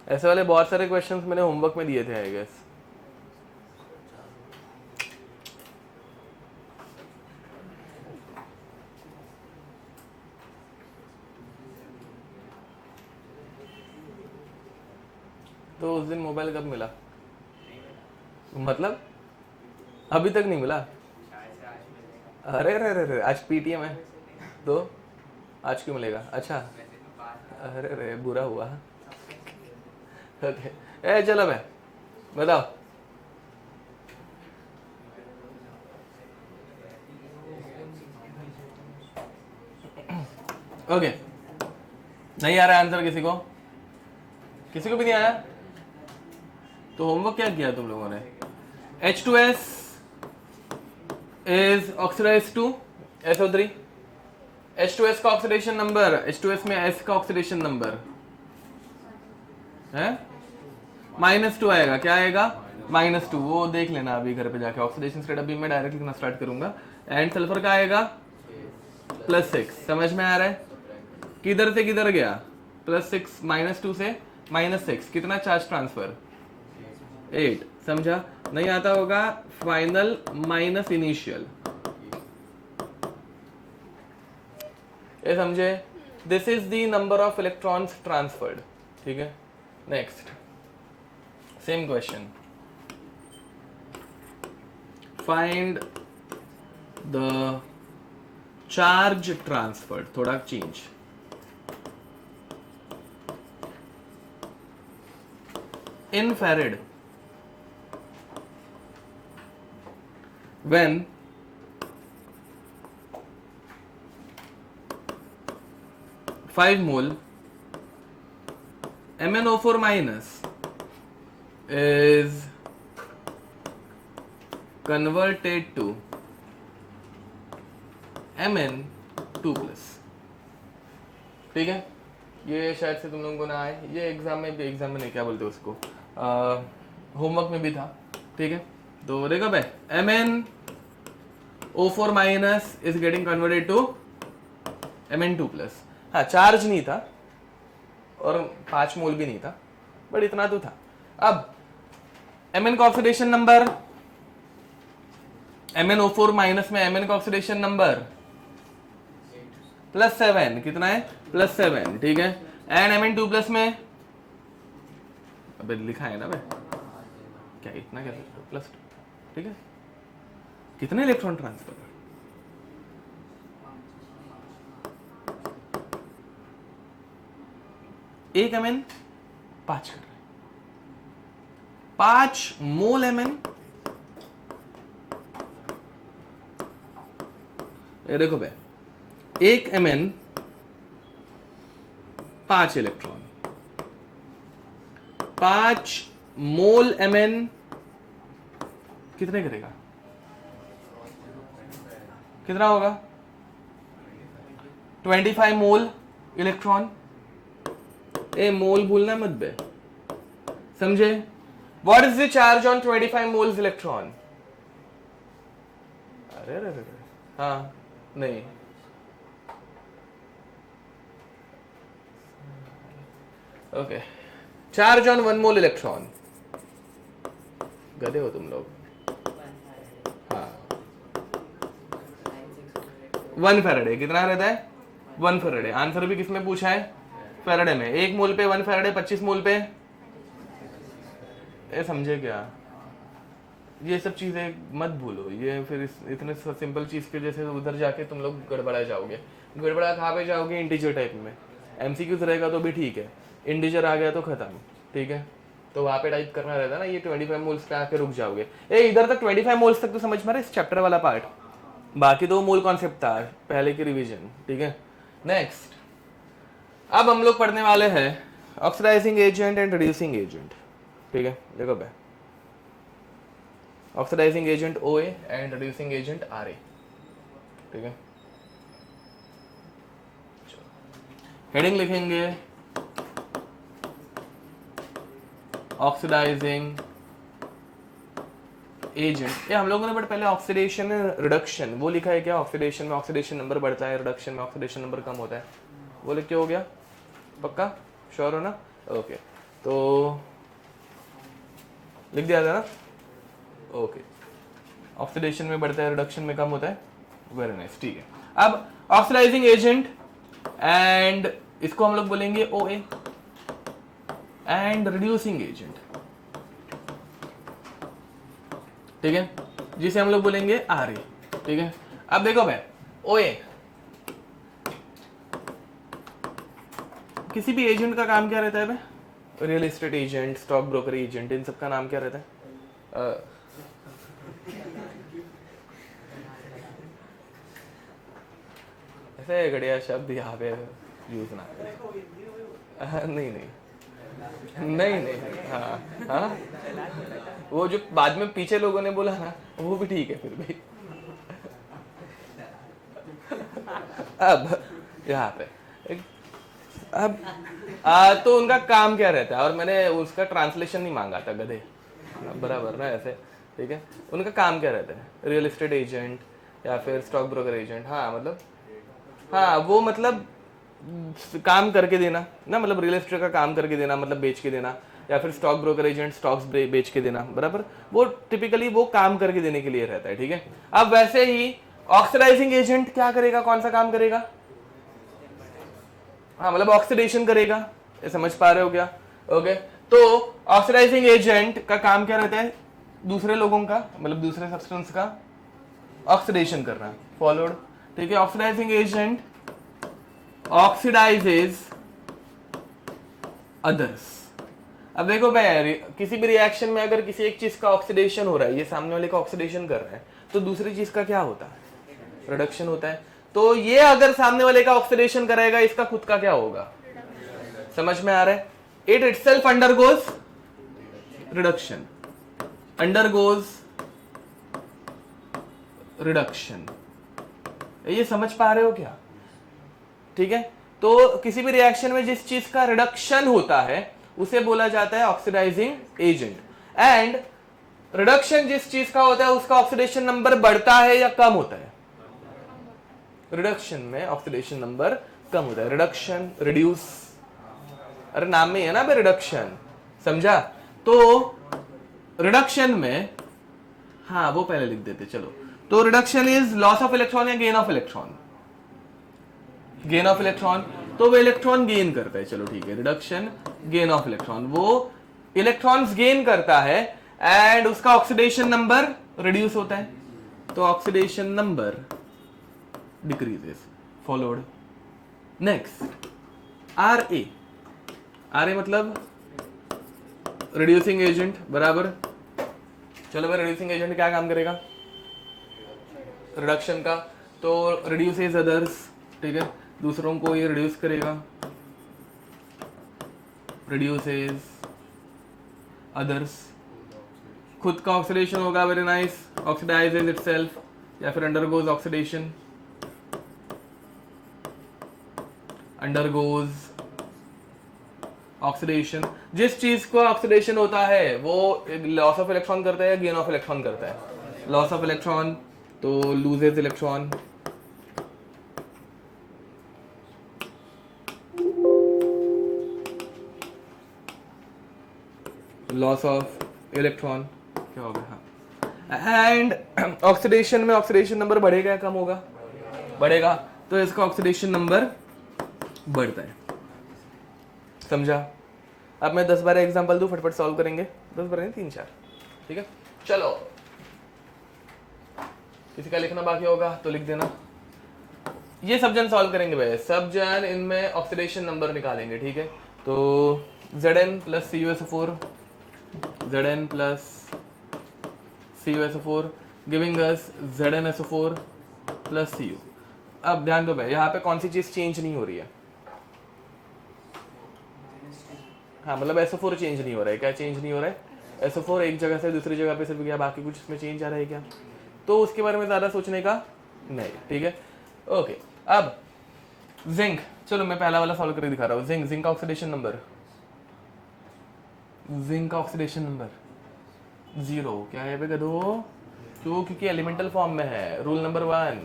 ऐसे वाले बहुत सारे क्वेश्चंस मैंने होमवर्क में दिए थे आई गेस। तो उस दिन मोबाइल कब मिला? मतलब अभी तक नहीं मिला? अरे अरे अरे, आज पीटीएम है तो आज क्यों मिलेगा? अच्छा, अरे अरे बुरा हुआ। ओके, ए चलो मैं बताओ। ओके, नहीं आ रहा है आंसर किसी को? किसी को भी नहीं आया? तो होमवर्क क्या किया तुम लोगों ने? H2S is oxidized to SO3। H2S का ऑक्सीडेशन नंबर, H2S में S का ऑक्सीडेशन नंबर है -2 आएगा। क्या आएगा? -2। वो देख लेना अभी घर पे जाके, ऑक्सीडेशन स्टेट अभी मैं डायरेक्ट लिखना स्टार्ट करूंगा। एंड सल्फर का आएगा +6। समझ में आ रहा है? किधर से किधर गया? +6, -2 से -6, कितना चार्ज ट्रांसफर? 8। समझा? नहीं आता होगा, फाइनल माइनस इनिशियल, ये समझे? This is the number of electrons transferred, ठीक है। Next same question, find the charge transferred, थोड़ा change, in faraday when 5 mole MnO4 minus is converted to Mn2 plus. ठीक है, ये शायद से तुम लोगों को ना आए, ये एग्जाम में भी, एग्जाम में नहीं, क्या बोलते उसको, होमवर्क में भी था। ठीक है, तो देखो भाई MnO4 minus is getting converted to Mn2 plus. हाँ, चार्ज नहीं था और 5 मोल भी नहीं था, बट इतना तो था। अब Mn का ऑक्सीडेशन नंबर, MnO4 माइनस में Mn का ऑक्सीडेशन नंबर +7, कितना है +7। ठीक है, एंड Mn2 प्लस में, अबे लिखा है ना भाई, क्या इतना क्या +2। ठीक है, कितने इलेक्ट्रॉन ट्रांसफर, एक Mn 5 कर रहा है, 5 मोल Mn। ये देखो भाई, एक Mn 5 इलेक्ट्रॉन, 5 मोल Mn कितने करेगा, कितना होगा 25 मोल इलेक्ट्रॉन। ए मोल भूलना मत बे, समझे। What is the charge on 25 moles electron. अरे अरे अरे, हाँ नहीं, okay, charge on 1 mole electron, गधे हो तुम लोग। हाँ, 1 फैराडे, कितना रहता है 1 फैराडे। आंसर भी किसमें पूछा है, फैराडे में। 1 मोल पे 1 फैराडे, 25 मोल पे, ये समझे क्या, ये सब चीजें मत भूलो, ये फिर इतने सिंपल चीज के जैसे उधर जाके तुम लोग गड़बड़ा जाओगे। गड़बड़ा कहाँ पे जाओगे, इंटीजर टाइप में। एमसीक्यूज रहेगा तो भी ठीक है, इंटीजर आ गया तो खत्म। ठीक है, तो वहां पे टाइप करना रहता है ना, ये 25 मोल्स पे आके रुक जाओगे। इधर तक 25 मोल्स तक तो समझ में रहा है, इस चैप्टर वाला पार्ट। बाकी तो मूल कॉन्सेप्ट था पहले की रिवीजन। ठीक है, नेक्स्ट अब हम लोग पढ़ने वाले हैं oxidising agent and reducing agent. ठीक है, देखो भाई, oxidising agent OA and reducing agent RA। ठीक है, हेडिंग लिखेंगे ऑक्सीडाइजिंग एजेंट। ये हम लोगों ने बट पहले ऑक्सीडेशन रिडक्शन वो लिखा है क्या, ऑक्सीडेशन में ऑक्सीडेशन नंबर बढ़ता है, रिडक्शन में ऑक्सीडेशन नंबर कम होता है, वो लिख के हो गया, पक्का श्योर हो ना। ओके, तो लिख दिया था ना। ओके, ऑक्सीडेशन में बढ़ता है, रिडक्शन में कम होता है, वेरी नाइस। ठीक है, अब ऑक्सीडाइजिंग एजेंट एंड इसको हम लोग बोलेंगे OA एंड रिड्यूसिंग एजेंट। ठीक है, जिसे हम लोग बोलेंगे RA। ठीक है, अब देखो भाई, OA किसी भी एजेंट का काम क्या रहता है भाई, real estate agent, stock broker agent, इन सबका नाम क्या रहता है, ऐसे घड़िया शब्द यहाँ पे यूज ना करें। नहीं नहीं नहीं नहीं, हाँ हाँ, वो जो बाद में पीछे लोगों ने बोला ना, वो भी ठीक है फिर भी। अब यहाँ पे अब तो उनका काम क्या रहता है, और मैंने उसका ट्रांसलेशन नहीं मांगा था गधे, बराबर ना ऐसे। ठीक है, उनका काम क्या रहता है, रियल एस्टेट एजेंट या फिर स्टॉक ब्रोकर एजेंट। हाँ मतलब, हाँ वो मतलब काम करके देना ना, मतलब रियल एस्टेट का काम करके देना, मतलब बेच के देना, या फिर स्टॉक ब्रोकर एजेंट स्टॉक्स बेच के देना, बराबर। वो टिपिकली वो काम करके देने के लिए रहता है। ठीक है, अब वैसे ही ऑक्सीडाइजिंग एजेंट क्या करेगा, कौन सा काम करेगा, हाँ मतलब ऑक्सीडेशन करेगा, ये समझ पा रहे हो क्या। ओके, तो ऑक्सीडाइजिंग एजेंट का काम क्या रहता है, दूसरे लोगों का मतलब दूसरे सब्सटेंस का ऑक्सीडेशन करना, फॉलोड। ठीक है, ऑक्सीडाइजिंग एजेंट ऑक्सीडाइजेज अदर्स। अब देखो भाई, किसी भी रिएक्शन में अगर किसी एक चीज का ऑक्सीडेशन हो रहा है, ये सामने वाले का ऑक्सीडेशन कर रहा है, तो दूसरी चीज का क्या होता है, रिडक्शन होता है। तो ये अगर सामने वाले का ऑक्सीडेशन करेगा, इसका खुद का क्या होगा? समझ में आ रहा है? It itself undergoes reduction, undergoes reduction. ये समझ पा रहे हो क्या? ठीक है, तो किसी भी रिएक्शन में जिस चीज का रिडक्शन होता है उसे बोला जाता है ऑक्सीडाइजिंग एजेंट। एंड रिडक्शन जिस चीज का होता है उसका ऑक्सीडेशन नंबर बढ़ता है या कम होता है? रिडक्शन में ऑक्सीडेशन नंबर कम होता है। रिडक्शन, रिड्यूस, अरे नाम में है ना रिडक्शन, समझा? तो रिडक्शन में, हाँ वो पहले लिख देते चलो। तो reduction is loss of electron या gain of electron? Gain of electron. तो वो इलेक्ट्रॉन गेन करता है, चलो ठीक है, रिडक्शन गेन ऑफ इलेक्ट्रॉन, वो इलेक्ट्रॉन्स गेन करता है एंड उसका ऑक्सीडेशन नंबर रिड्यूस होता है, तो oxidation number decreases. Followed next R A. R A मतलब रिड्यूसिंग एजेंट, बराबर। चलो भाई, रिड्यूसिंग एजेंट क्या काम करेगा? रिडक्शन का, तो रिड्यूसेस अदर्स, ठीक है, दूसरों को ये रिड्यूस करेगा, रिड्यूसेस अदर्स। खुद का ऑक्सीडेशन होगा, वेरी नाइस, ऑक्सीडाइजेस इटसेल्फ या फिर अंडरगोज ऑक्सीडेशन, अंडरगोज ऑक्सीडेशन। जिस चीज को ऑक्सीडेशन होता है वो लॉस ऑफ इलेक्ट्रॉन करता है या गेन ऑफ इलेक्ट्रॉन करता है? लॉस ऑफ इलेक्ट्रॉन, तो loses electron. Loss of electron क्या होगा? हाँ, एंड ऑक्सीडेशन में ऑक्सीडेशन नंबर बढ़ेगा या कम होगा? बढ़ेगा, तो इसका ऑक्सीडेशन नंबर बढ़ता है, समझा? अब मैं 10-12 एग्जांपल दूं, फटफट सॉल्व करेंगे। 10-12 नहीं, 3-4, ठीक है। चलो, किसी का लिखना बाकी होगा तो लिख देना। ये सब जन सॉल्व करेंगे भाई, सब जन इनमें ऑक्सीडेशन नंबर निकालेंगे, ठीक है। तो Zn plus CuSO4, Zn plus CuSO4 giving us ZnSO4 plus Cu। अब ध्यान दो भाई, यहाँ पे कौन सी चीज चेंज नहीं हो रही है? हाँ, मतलब SO4 चेंज नहीं हो रहा है। क्या चेंज नहीं हो रहा है? SO4 एक जगह से दूसरी जगह पे सिर्फ गया, बाकी कुछ इसमें चेंज आ रहा है क्या? तो उसके बारे में ज्यादा सोचने का नहीं, ठीक है। ओके, अब जिंक, चलो मैं पहला वाला सॉल्व करके दिखा रहा हूँ। जिंक का ऑक्सीडेशन नंबर, जिंक का ऑक्सीडेशन नंबर 0। क्या है बे गधो? क्यों? क्योंकि एलिमेंटल फॉर्म में है। Rule number 1,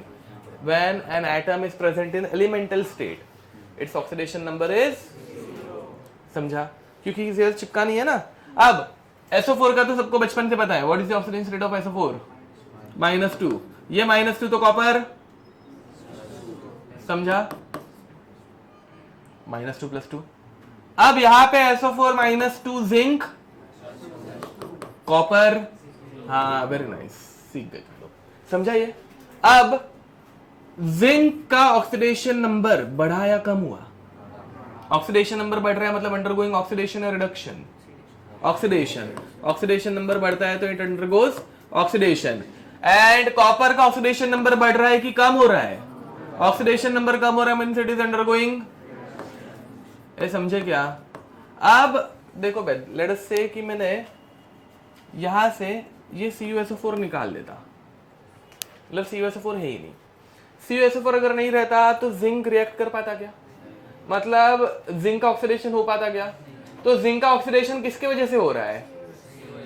when an atom is present in elemental state its oxidation number is, समझा? क्योंकि किसी चिपका नहीं है ना। अब SO4 का तो सबको बचपन से पता है, what is the oxidation rate of SO4? -2। ये -2 तो कॉपर, समझा? -2 + 2। अब यहां पे SO4 -2 जिंक कॉपर, हाँ वेरी नाइस, सीख गए, समझा? ये अब जिंक का ऑक्सीडेशन नंबर बढ़ा या कम हुआ? ऑक्सीडेशन नंबर बढ़ रहा है मतलब अंडरगोइंग ऑक्सीडेशन या रिडक्शन? ऑक्सीडेशन। ऑक्सीडेशन नंबर बढ़ता है तो it undergoes oxidation. And copper का ऑक्सीडेशन नंबर बढ़ रहा है कि कम हो रहा है? ऑक्सीडेशन नंबर कम हो रहा है मींस इट इज अंडरगोइंग, ये समझे क्या? अब देखो बेट, लेट अस से कि मैंने यहां से ये CuSO4 निकाल देता, मतलब CuSO4 है ही नहीं। CuSO4 अगर नहीं रहता तो जिंक रिएक्ट कर पाता क्या? मतलब जिंक का ऑक्सीडेशन हो पाता क्या? तो जिंक का ऑक्सीडेशन किसके वजह से हो रहा है?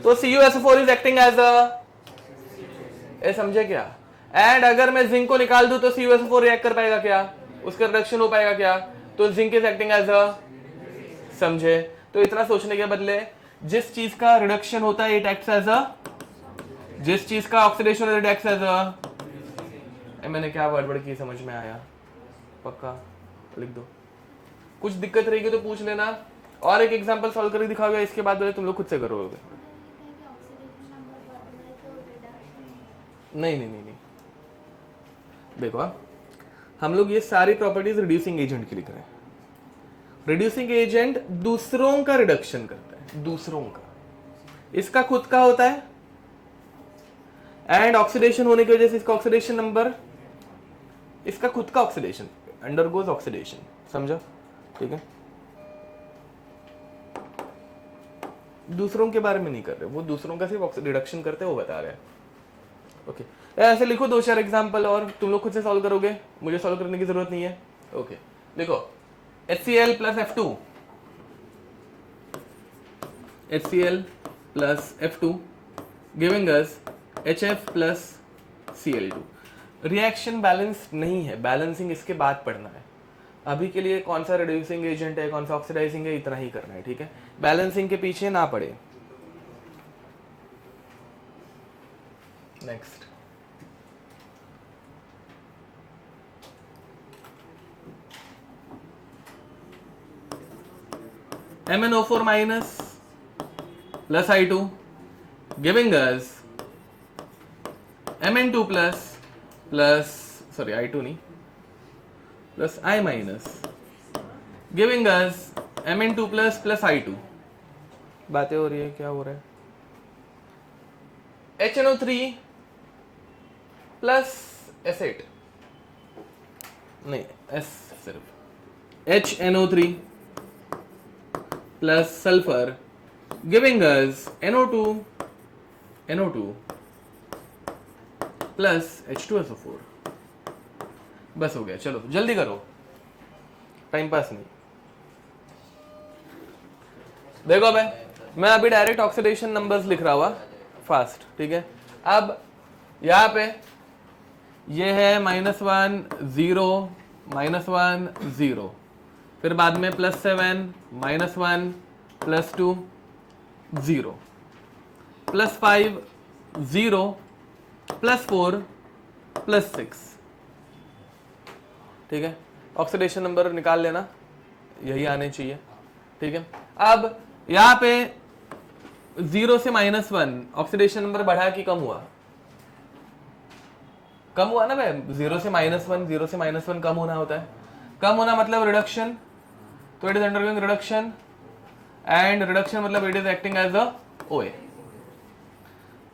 तो CuSO4 इज एक्टिंग एज अ, ये समझे क्या? एंड अगर मैं जिंक को निकाल दूं तो CuSO4 रिएक्ट कर पाएगा क्या? उसका रिडक्शन हो पाएगा क्या? तो zinc is acting as a, समझे? तो इतना सोचने के बदले जिस चीज का रिडक्शन होता है इट एक्ट्स एज अ, जिस चीज का ऑक्सीडेशन होता है इट एक्ट्स एज अ। मैंने क्या वर्ड की समझ में आया? पक्का लिख दो, कुछ दिक्कत रहेगी तो पूछ लेना। और एक एग्जांपल सॉल्व करके दिखाओगे, इसके बाद तुम लोग खुद से करोगे। नहीं नहीं नहीं नहीं, देखो हम लोग ये सारी प्रॉपर्टीज रिड्यूसिंग एजेंट की लिख रहे हैं। रिड्यूसिंग एजेंट दूसरों का रिडक्शन करता है, दूसरों का, इसका खुद का होता है। एंड ऑक्सीडेशन होने की वजह से इसका ऑक्सीडेशन नंबर इसका खुद का ऑक्सीडेशन, अंडरगोज ऑक्सीडेशन, समझा? ठीक है, दूसरों के बारे में नहीं कर रहे, वो दूसरों का सिर्फ रिडक्शन करते हैं, वो बता रहे हैं। ओके, ऐसे लिखो 2-4 एग्जांपल और तुम लोग खुद से सॉल्व करोगे, मुझे सॉल्व करने की जरूरत नहीं है। ओके, देखो HCl plus F2, HCl plus F2 giving us HF plus Cl2। Reaction balance नहीं है, बैलेंसिंग इसके बाद पढ़ना है। अभी के लिए कौन सा रिड्यूसिंग एजेंट है, कौन सा ऑक्सीडाइजिंग है, इतना ही करना है, ठीक है? बैलेंसिंग के पीछे ना पड़े। Next, MnO4 minus plus I2 giving us Mn2 plus sorry I2 नहीं plus I minus giving us Mn2 plus I2। बातें हो रही है, क्या हो रहा है? HNO3 plus S8 नहीं, S सिर्फ HNO3 plus sulfur giving us NO2 plus H2SO4। बस हो गया, चलो जल्दी करो, टाइम पास नहीं। देखो मैं अभी डायरेक्ट ऑक्सीडेशन नंबर्स लिख रहा हुआ फास्ट, ठीक है? अब यहाँ पे ये है -1 0 -1 0, फिर बाद में +7 -1 +2 0 +5 0 +4 +6, ठीक है? ऑक्सीडेशन नंबर निकाल लेना, यही आने चाहिए, ठीक है? अब यहाँ पे 0 से -1 ऑक्सीडेशन नंबर बढ़ा कि कम हुआ? कम हुआ ना भाई, 0 से -1, 0 से -1 कम होना होता है। कम होना मतलब रिडक्शन, तो it is undergoing reduction, and reduction मतलब it is acting as a OA।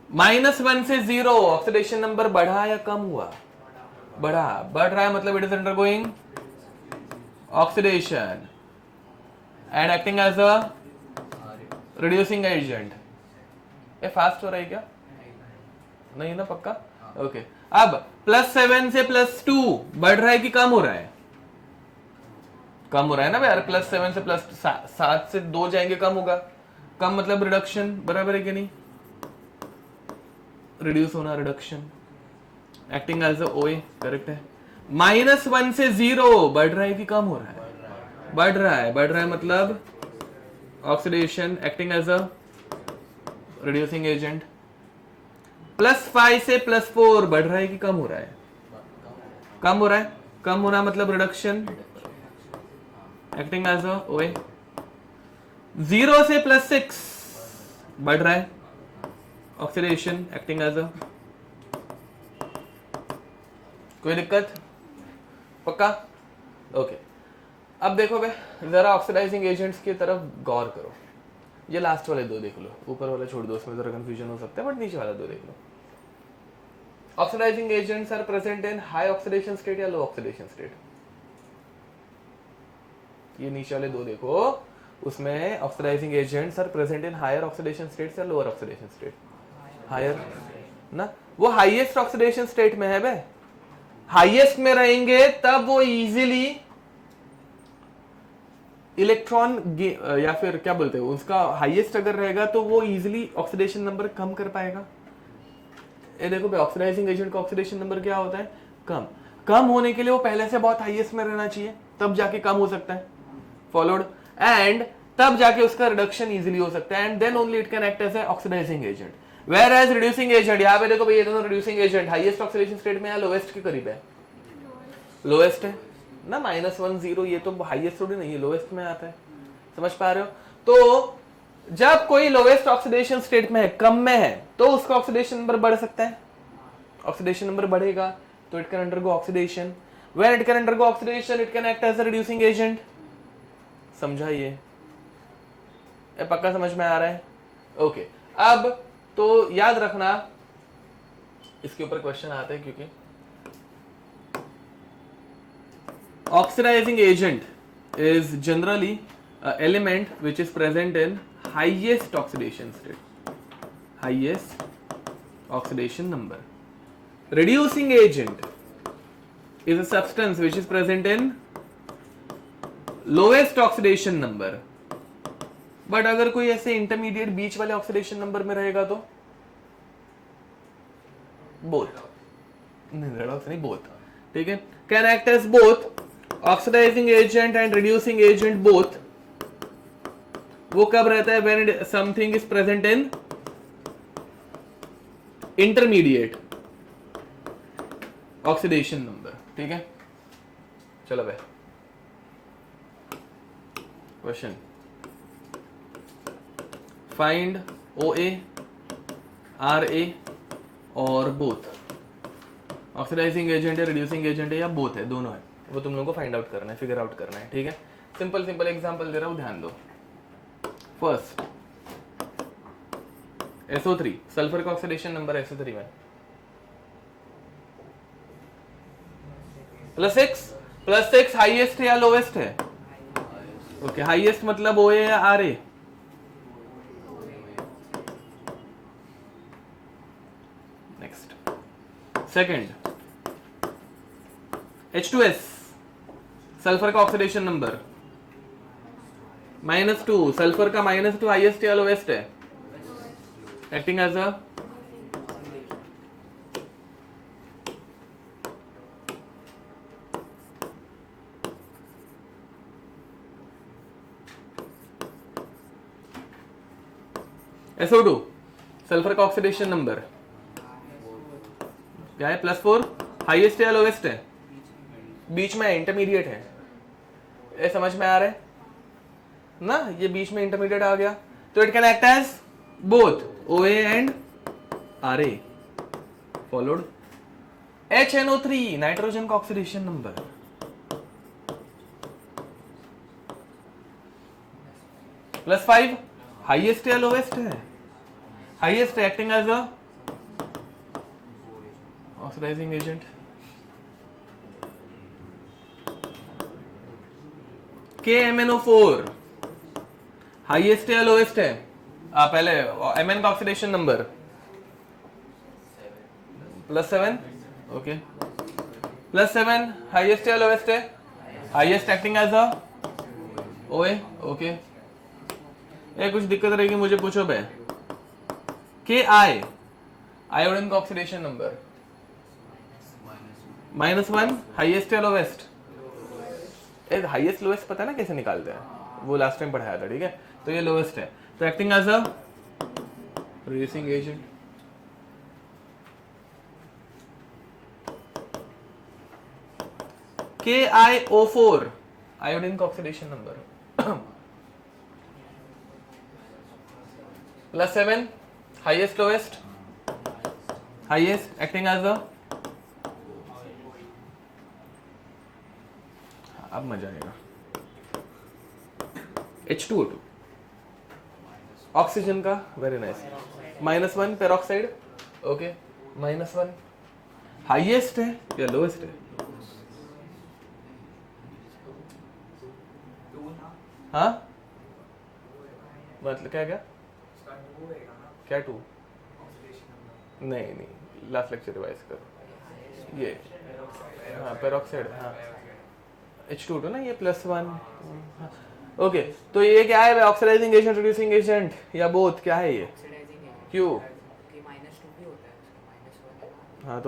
-1 से 0 ऑक्सीडेशन नंबर बढ़ा या कम हुआ? बढ़ा, बढ़ रहा है मतलब it is undergoing oxidation and acting as a reducing agent. ये फास्ट हो रहा है क्या? नहीं ना, पक्का? ओके, अब +7 से +2 बढ़ रहा है कि कम हो रहा है? कम हो रहा है ना यार, +7 से +7 से 2 जाएंगे, कम होगा। कम मतलब रिडक्शन, बराबर है कि नहीं? रिड्यूस होना, reduction, acting as a OA, correct है। -1 से 0 बढ़ रहा है कि कम हो रहा है? बढ़ रहा है, बढ़ रहा है मतलब oxidation, acting as a reducing agent. +5 से +4 बढ़ रहा है कि कम हो रहा है? कम हो रहा है, कम होना मतलब reduction, acting as a OA। 0 से +6 बढ़ रहा है, ऑक्सीडेशन, एक्टिंग एज अ, कोई दिक्कत? पक्का? ओके, अब देखो बे, जरा ऑक्सीडाइजिंग एजेंट्स की तरफ गौर करो। ये लास्ट वाले दो देख लो, ऊपर वाला छोड़ दो, उसमें जरा कंफ्यूजन हो सकता है, बट नीचे वाला दो देख लो। Oxidising agents are present in high oxidation state या लो ऑक्सीडेशन स्टेट? ये नीचे वाले दो देखो, उसमें oxidising agents are present in higher oxidation state या लोअर ऑक्सीडेशन स्टेट? हायर ना, वो हाईएस्ट ऑक्सीडेशन स्टेट में है बे। हाईएस्ट में रहेंगे तब वो इजीली इलेक्ट्रॉन या फिर क्या बोलते हैं उसका, हाईएस्ट अगर रहेगा तो वो इजीली ऑक्सीडेशन नंबर कम कर पाएगा। ये देखो भाई, ऑक्सीडाइजिंग एजेंट का ऑक्सीडेशन नंबर क्या होता है? कम। कम होने के लिए वो पहले से बहुत हाईएस्ट में रहना चाहिए, तब जाके कम हो सकता है, फॉलोड, एंड तब जाके उसका रिडक्शन इजीली हो सकता है, and then only it can act as a oxidising agent. Whereas reducing agent, यहाँ पे देखो भाई, ये दोनों reducing agent highest oxidation state में या लोएस्ट के करीब है? लोएस्ट है ना, -1 0, ये तो हाईएस्ट थोड़ी नहीं है, लोएस्ट में आता है, समझ पा रहे हो? तो जब कोई लोएस्ट ऑक्सीडेशन स्टेट में है, कम में है, तो उसका ऑक्सीडेशन नंबर बढ़ सकता है। ऑक्सीडेशन नंबर बढ़ेगा तो it can undergo oxidation, when it can undergo oxidation it can act as a reducing agent. समझा? ये पक्का समझ में आ रहा है? ओके, अब तो याद रखना, इसके ऊपर क्वेश्चन आते हैं, क्योंकि Oxidizing agent is generally an element which is present in highest oxidation state, highest oxidation number. Reducing agent is a substance which is present in lowest oxidation number. But अगर कोई ऐसे इंटरमीडिएट बीच वाले oxidation number में रहेगा तो both, नहीं both, ठीक है. Can act as both oxidising agent and reducing agent both. वो कब रहता है? When something is present in intermediate oxidation number. ठीक है, चलो भाई क्वेश्चन. फाइंड OA, RA और बोथ. ऑक्सीडाइजिंग एजेंट है, रिड्यूसिंग एजेंट है या बोथ है, दोनों है. वो तुम लोगों को फाइंड आउट करना है, फिगर आउट करना है. ठीक है, सिंपल सिंपल एग्जांपल दे रहा हूं, ध्यान दो. फर्स्ट SO3, सल्फर का ऑक्सीडेशन नंबर SO3 में +6 हाईएस्ट है या लोवेस्ट है? ओके, हाईएस्ट मतलब OA या RA? Next second H2S, sulphur का ऑक्सीडेशन नंबर -2, सल्फर का -2 हाईएस्ट या लोवेस्ट है? Acting as a SO2, sulphur का ऑक्सीडेशन नंबर क्या है? +4, हाईएस्ट है या लोवेस्ट है? बीच में है, इंटरमीडिएट है. ये समझ में आ रहा है ना? ये बीच में इंटरमीडिएट आ गया तो it can act as both OA and RA. Followed HNO3, nitrogen का ऑक्सीडेशन नंबर +5, हाईएस्ट या लोवेस्ट है? Highest, acting as a oxidising agent. KMnO4, highest या लोवेस्ट है? पहले Mn का ऑक्सीडेशन नंबर +7. ओके, +7 हाईएस्ट या लोवेस्ट है? Highest, acting as a OA. Okay, ये कुछ दिक्कत रहेगी मुझे पूछो बे. Ki, आयोडीन का ऑक्सीडेशन नंबर -1, हाईएस्ट या लोवेस्ट? हाईएस्ट लोवेस्ट पता है ना कैसे निकालते हैं, वो लास्ट टाइम पढ़ाया था. ठीक है, तो ये लोवेस्ट है, तो acting as a reducing agent. KiO4, iodine का oxidation number +7, highest lowest? Highest, acting as a, अब मजा आएगा. H2O2, ऑक्सीजन का, very nice, -1 peroxide. Okay, -1 highest है या लोवेस्ट है? हाँ, मतलब क्या क्या क्या 2? नहीं, लास्ट लेक्चर रिवाइज करो. ये हाँ पेरोक्साइड, हाँ H2O2 ना, ये +1. ओके, तो ये क्या है? ऑक्सीडाइजिंग एजेंट, रिड्यूसिंग एजेंट या बोथ? क्या है ये? क्यों? हाँ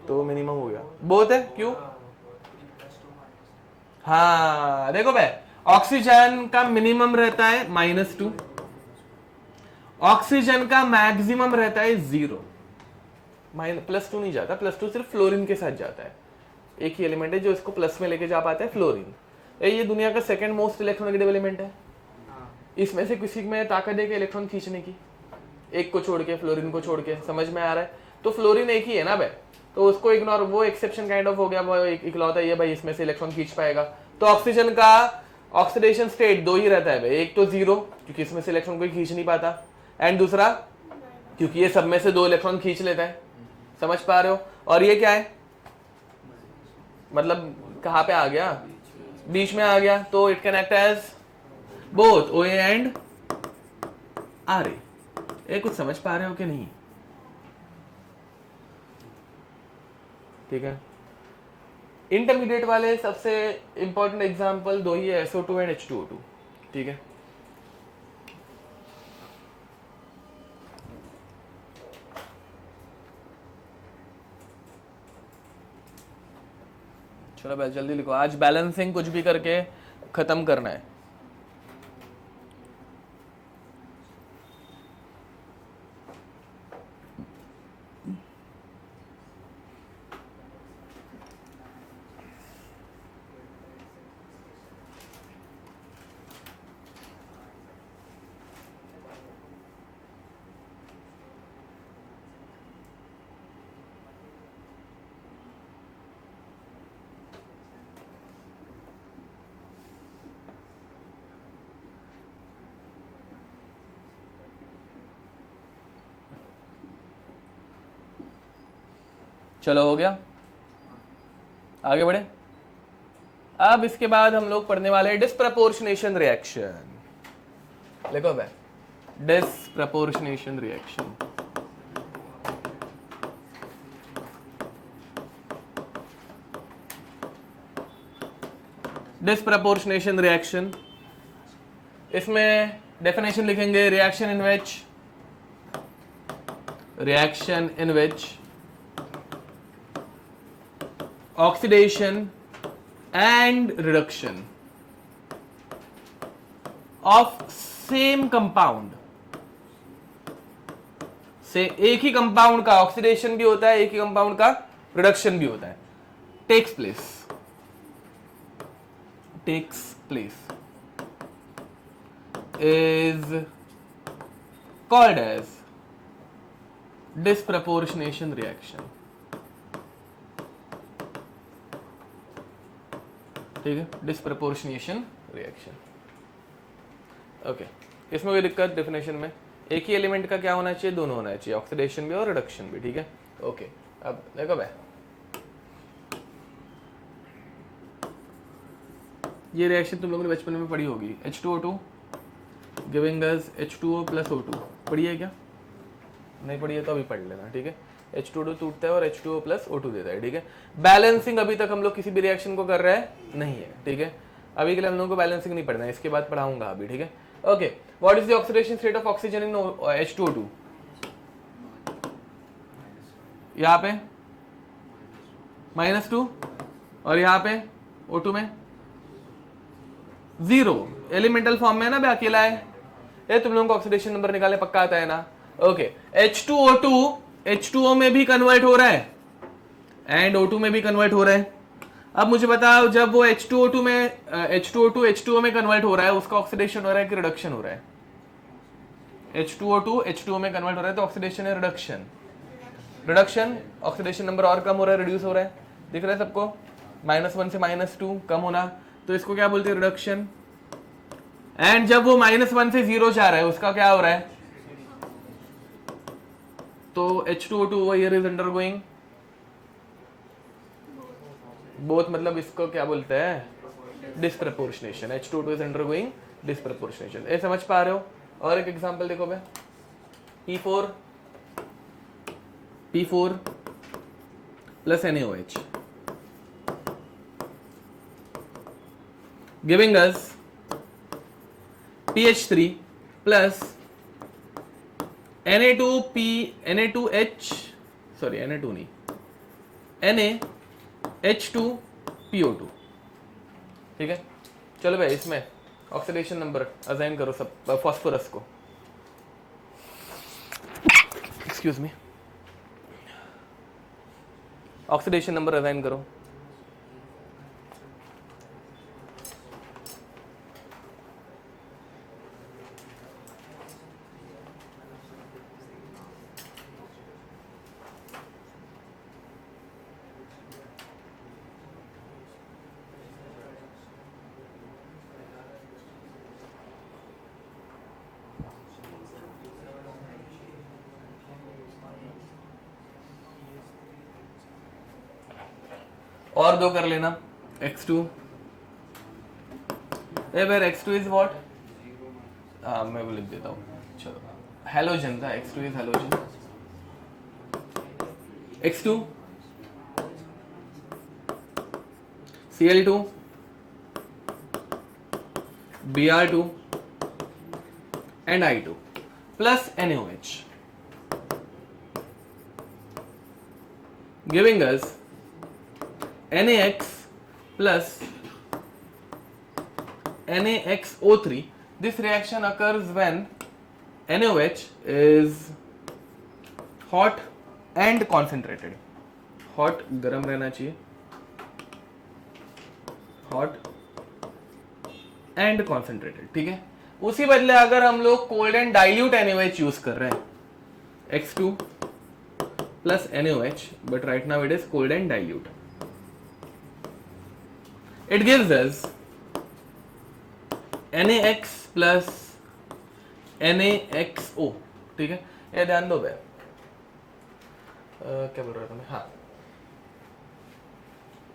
तो मिनिमम हो गया. बोथ है, क्यों? हाँ देखो भाई, ऑक्सीजन का मिनिमम रहता है -2, ऑक्सीजन का मैक्सिमम रहता है 0. +2 नहीं जाता, +2 सिर्फ फ्लोरीन के साथ जाता है. एक ही एलिमेंट है जो इसको प्लस में लेके जा पाता है, फ्लोरीन. ये दुनिया का सेकंड मोस्ट इलेक्ट्रोनेगेटिव एलिमेंट है. इसमें से किसी में ताकत है कि इलेक्ट्रॉन खींचने की, एक को छोड़ के, फ्लोरीन को छोड़ के. समझ में आ रहा है? तो फ्लोरीन एक ही है ना भाई, तो उसको इग्नोर, वो एक्सेप्शन काइंड ऑफ हो गया, वो इकलौता ये भाई इसमें से इलेक्ट्रॉन खींच पाएगा. तो ऑक्सीजन का ऑक्सीडेशन स्टेट 2 ही रहता है भाई. एक तो 0 क्योंकि इसमें से इलेक्ट्रॉन कोई खींच नहीं पाता, एंड दूसरा क्योंकि ये सब में से 2 इलेक्ट्रॉन खींच लेता है. समझ पा रहे हो? और ये क्या है? मतलब कहाँ पे आ गया, बीच में आ गया, तो it can act as both O and R A. ये कुछ समझ पा रहे हो कि नहीं? ठीक है। इंटरमीडिएट वाले सबसे इंपॉर्टेंट एग्जांपल दो ही है, SO2 एंड H2O2। ठीक है, चलो भाई जल्दी लिखो, आज बैलेंसिंग कुछ भी करके खत्म करना है। चलो हो गया, आगे बढ़े। अब इसके बाद हम लोग पढ़ने वाले हैं डिस्प्रपोर्शनेशन रिएक्शन। लिखो भाई, डिस्प्रपोर्शनेशन रिएक्शन। डिस्प्रपोर्शनेशन रिएक्शन, इसमें डेफिनेशन लिखेंगे, reaction in which oxidation and reduction of same compound, से एक ही कंपाउंड का ऑक्सीडेशन भी होता है, एक ही कंपाउंड का रिडक्शन भी होता है, takes place is called as disproportionation reaction। ठीक है, डिस्प्रपोर्शनेशन रिएक्शन। ओके, इसमें कोई दिक्कत डेफिनेशन में? एक ही एलिमेंट का क्या होना चाहिए, दोनों होना चाहिए, ऑक्सीडेशन भी और रिडक्शन भी। ठीक है, ओके। अब देखो भाई, ये रिएक्शन तुम लोगों ने बचपन में पढ़ी होगी, H2O2 giving us H2O + O2। पढ़ी है क्या? नहीं पढ़ी है तो अभी पढ़ लेना। ठीक है, H2O2 टूटता है और H2O + O2 देता है। ठीक है, बैलेंसिंग अभी तक हम लोग किसी भी रिएक्शन को कर रहे हैं नहीं है। ठीक है, अभी के लिए हम लोगों को बैलेंसिंग नहीं पढ़ना है, इसके बाद पढ़ाऊंगा अभी। ठीक है, okay. What is the oxidation state of oxygen in H2O2? यहाँ पे -2 और यहाँ पे O2 में 0। एलिमेंटल फॉर्म में है ना, अकेला है। ये तुम लोगों को ऑक्सीडेशन नंबर निकालने पक्का आता है ना? ओके, H2O2 H2O में भी कन्वर्ट हो रहा है एंड O2 में भी कन्वर्ट हो रहा है। अब मुझे बताओ, जब वो H2O2 में H2O2 H2O में कन्वर्ट हो रहा है, उसका ऑक्सीडेशन हो रहा है कि रिडक्शन हो रहा है? H2O2 H2O में कन्वर्ट हो रहा है तो ऑक्सीडेशन है रिडक्शन। रिडक्शन, ऑक्सीडेशन नंबर और कम हो रहा है, रिड्यूस हो रहा है, दिख रहा है सबको? -1 से -2 कम होना, तो इसको क्या बोलते हैं, रिडक्शन। एंड जब वो -1 से 0 जा रहा है, उसका क्या हो रहा है? तो H2O2 over here is undergoing both, मतलब इसको क्या बोलते हैं, disproportionation. H2O2 is undergoing disproportionation. ये समझ पा रहे हो? और एक एग्जांपल देखो भाई, P4 plus NaOH giving us PH3 plus Na2H, sorry Na2 नहीं, NaH2PO2। ठीक है, चलो भाई इसमें ऑक्सीडेशन नंबर असाइन करो सब फास्फोरस को। Excuse me, oxidation number assign करो। और दो कर लेना x2 x2 इज व्हाट, हाँ मैं वो लिख देता हूँ, चलो हेलोजन था, x2 is halogen, x2 Cl2 Br2 and I2 plus NaOH, giving us NaX plus NaXO3. This reaction occurs when NaOH is hot and concentrated. Hot गर्म रहना चाहिए, hot and concentrated, ठीक है। उसी बदले अगर हम लोग cold and dilute NaOH use कर रहे हैं X2 plus NaOH, but right now it is cold and dilute. It gives us NaX plus NaXO, ठीक है। ये ध्यान दो भाई, क्या बोल रहा था मैं, हाँ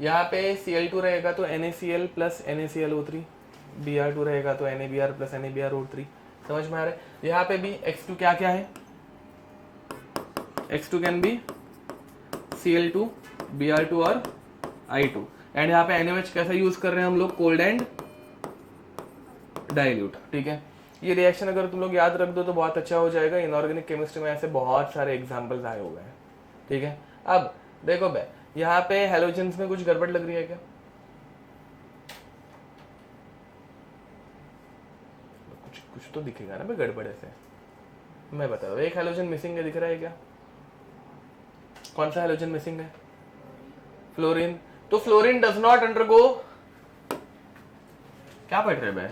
यहाँ पे Cl2 रहेगा तो NaCl plus NaClO3, Br2 रहेगा तो NaBr plus NaBrO3, समझ में आ रहा है। यहाँ पे भी X2 क्या क्या है, X2 can be Cl2, Br2 और I2, एंड यहाँ पे NaOH कैसा यूज कर रहे हैं हम लोग, कोल्ड एंड डाइल्यूट, ठीक है। ये रिएक्शन अगर तुम लोग याद रख दो तो बहुत अच्छा हो जाएगा। इनऑर्गेनिक केमिस्ट्री में ऐसे बहुत सारे एग्जांपल्स आए हुए हैं, ठीक है। अब देखो बे, यहाँ पे हेलोजेंस में कुछ गड़बड़ लग रही है क्या, कुछ तो दिखेगा ना बे गड़बड़ ऐसे, मैं बताओ। एक हेलोजन मिसिंग है, दिख रहा है क्या, कौन सा हेलोजन मिसिंग है, फ्लोरीन। तो फ्लोरीन डज नॉट अंडरगो, क्या पढ़ रहे भाई,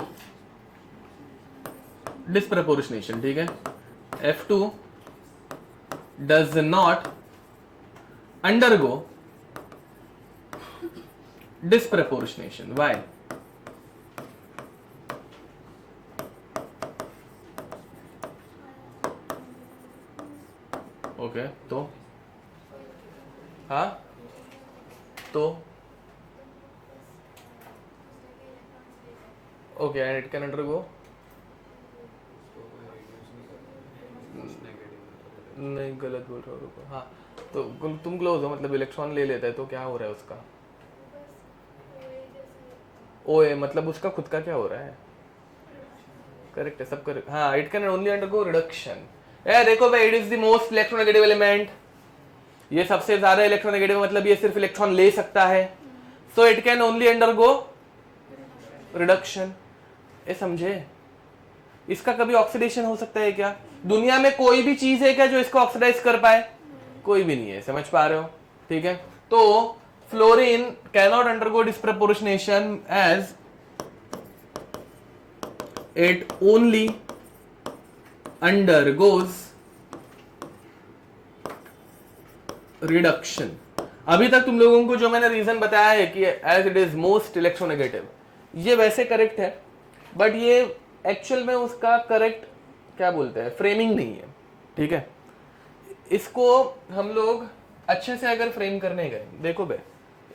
डिस्प्रपोर्शनेशन, ठीक है। F2 does not undergo disproportionation, why, okay तो हाँ तो okay, and it can undergo, नहीं गलत बोल रहा हूँ, रुको, हाँ तो तुम क्लोज हो, मतलब इलेक्ट्रॉन ले लेता है तो क्या हो रहा है उसका, ओए मतलब उसका खुद का क्या हो रहा है, करेक्ट है, सब करेक्ट, हाँ। It can only undergo reduction. ए देखो भाई, it is the most electronegative element, ये सबसे ज्यादा इलेक्ट्रोनेगेटिव, मतलब ये सिर्फ इलेक्ट्रॉन ले सकता है, so it can only undergo reduction. ये समझे, इसका कभी ऑक्सीडेशन हो सकता है क्या, दुनिया में कोई भी चीज है क्या जो इसको ऑक्सीडाइज कर पाए, कोई भी नहीं है, समझ पा रहे हो, ठीक है। तो fluorine cannot undergo disproportionation as it only undergoes reduction। अभी तक तुम लोगों को जो मैंने रीजन बताया है कि as it is most electronegative, ये वैसे करेक्ट है, बट ये एक्चुअल में उसका करेक्ट क्या बोलते हैं, फ्रेमिंग नहीं है, ठीक है। इसको हम लोग अच्छे से अगर फ्रेम करने गए, देखो बे,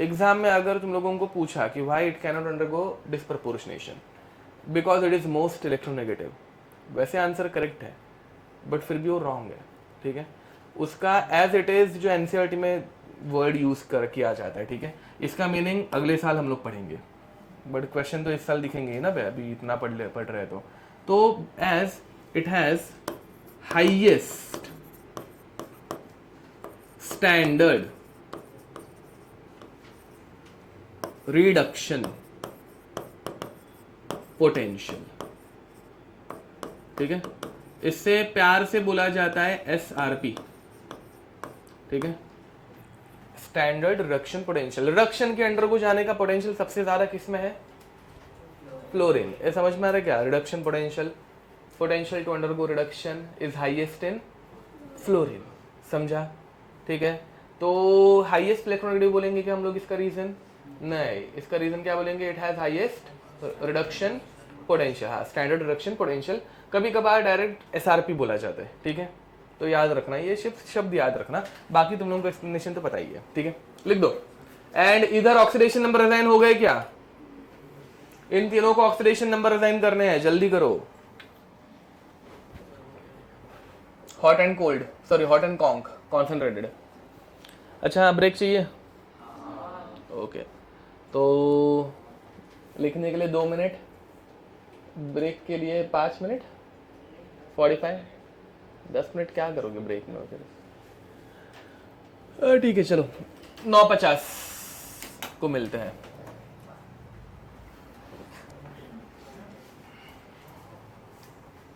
एग्जाम में अगर तुम लोगों को पूछा कि why it cannot undergo disproportionation, because it is most electronegative, वैसे आंसर करेक्ट है, बट फिर भी वो रॉन्ग है, ठीक है। उसका एज इट इज जो एनसीईआरटी में वर्ड यूज कर किया जाता है, ठीक है, इसका मीनिंग अगले साल हम लोग पढ़ेंगे, बट क्वेश्चन तो इस साल दिखेंगे ही ना भाई, अभी इतना पढ़ रहे हैं तो as it has highest standard reduction potential, ठीक है, इससे प्यार से बोला जाता है SRP, ठीक है, स्टैंडर्ड रिडक्शन पोटेंशियल। रिडक्शन के अंडर को जाने का पोटेंशियल सबसे ज्यादा किस में है, फ्लोरीन। ये समझ में आ रहा है क्या, reduction potential, potential to undergo reduction is highest in fluorine, समझा, ठीक है। तो हाईएस्ट इलेक्ट्रोनेगेटिव बोलेंगे कि हम लोग इसका रीजन, नहीं, इसका रीजन क्या बोलेंगे, it has highest reduction potential, हाँ, स्टैंडर्ड रिडक्शन पोटेंशियल। कभी कभार डायरेक्ट SRP बोला जाता है, ठीक है, तो याद रखना, ये शब्द याद रखना, बाकी तुम लोगों को एक्सप्लेनेशन तो पता ही है, ठीक है, लिख दो एंड इधर ऑक्सीडेशन नंबर असाइन हो गए क्या? इन तीनों को ऑक्सीडेशन नंबर असाइन करने हैं, जल्दी करो। Hot and cold, sorry hot and conc concentrated. अच्छा ब्रेक चाहिए? ओके तो लिखने के लिए 2 मिनट, ब्रेक के लिए 5 मिनट, 45, 10 मिनट क्या करोगे ब्रेक में फिर? ठीक है चलो 9:50 को मिलते हैं।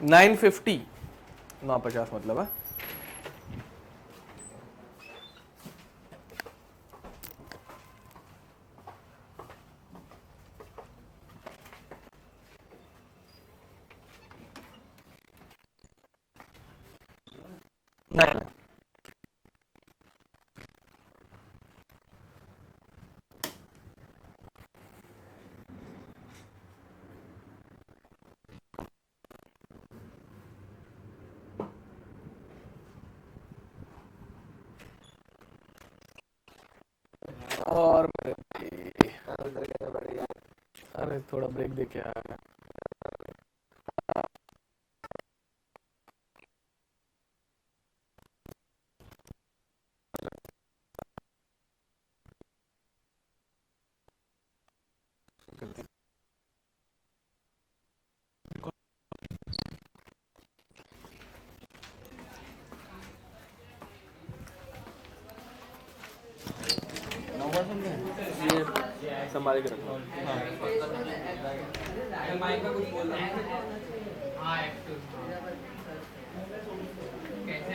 नाइन 9:50 मतलब है। नहीं और अरे थोड़ा ब्रेक दे के आया। ये संभाल के रखो। माइक का कुछ बोल रहा है। हाँ एक्टिव कैसे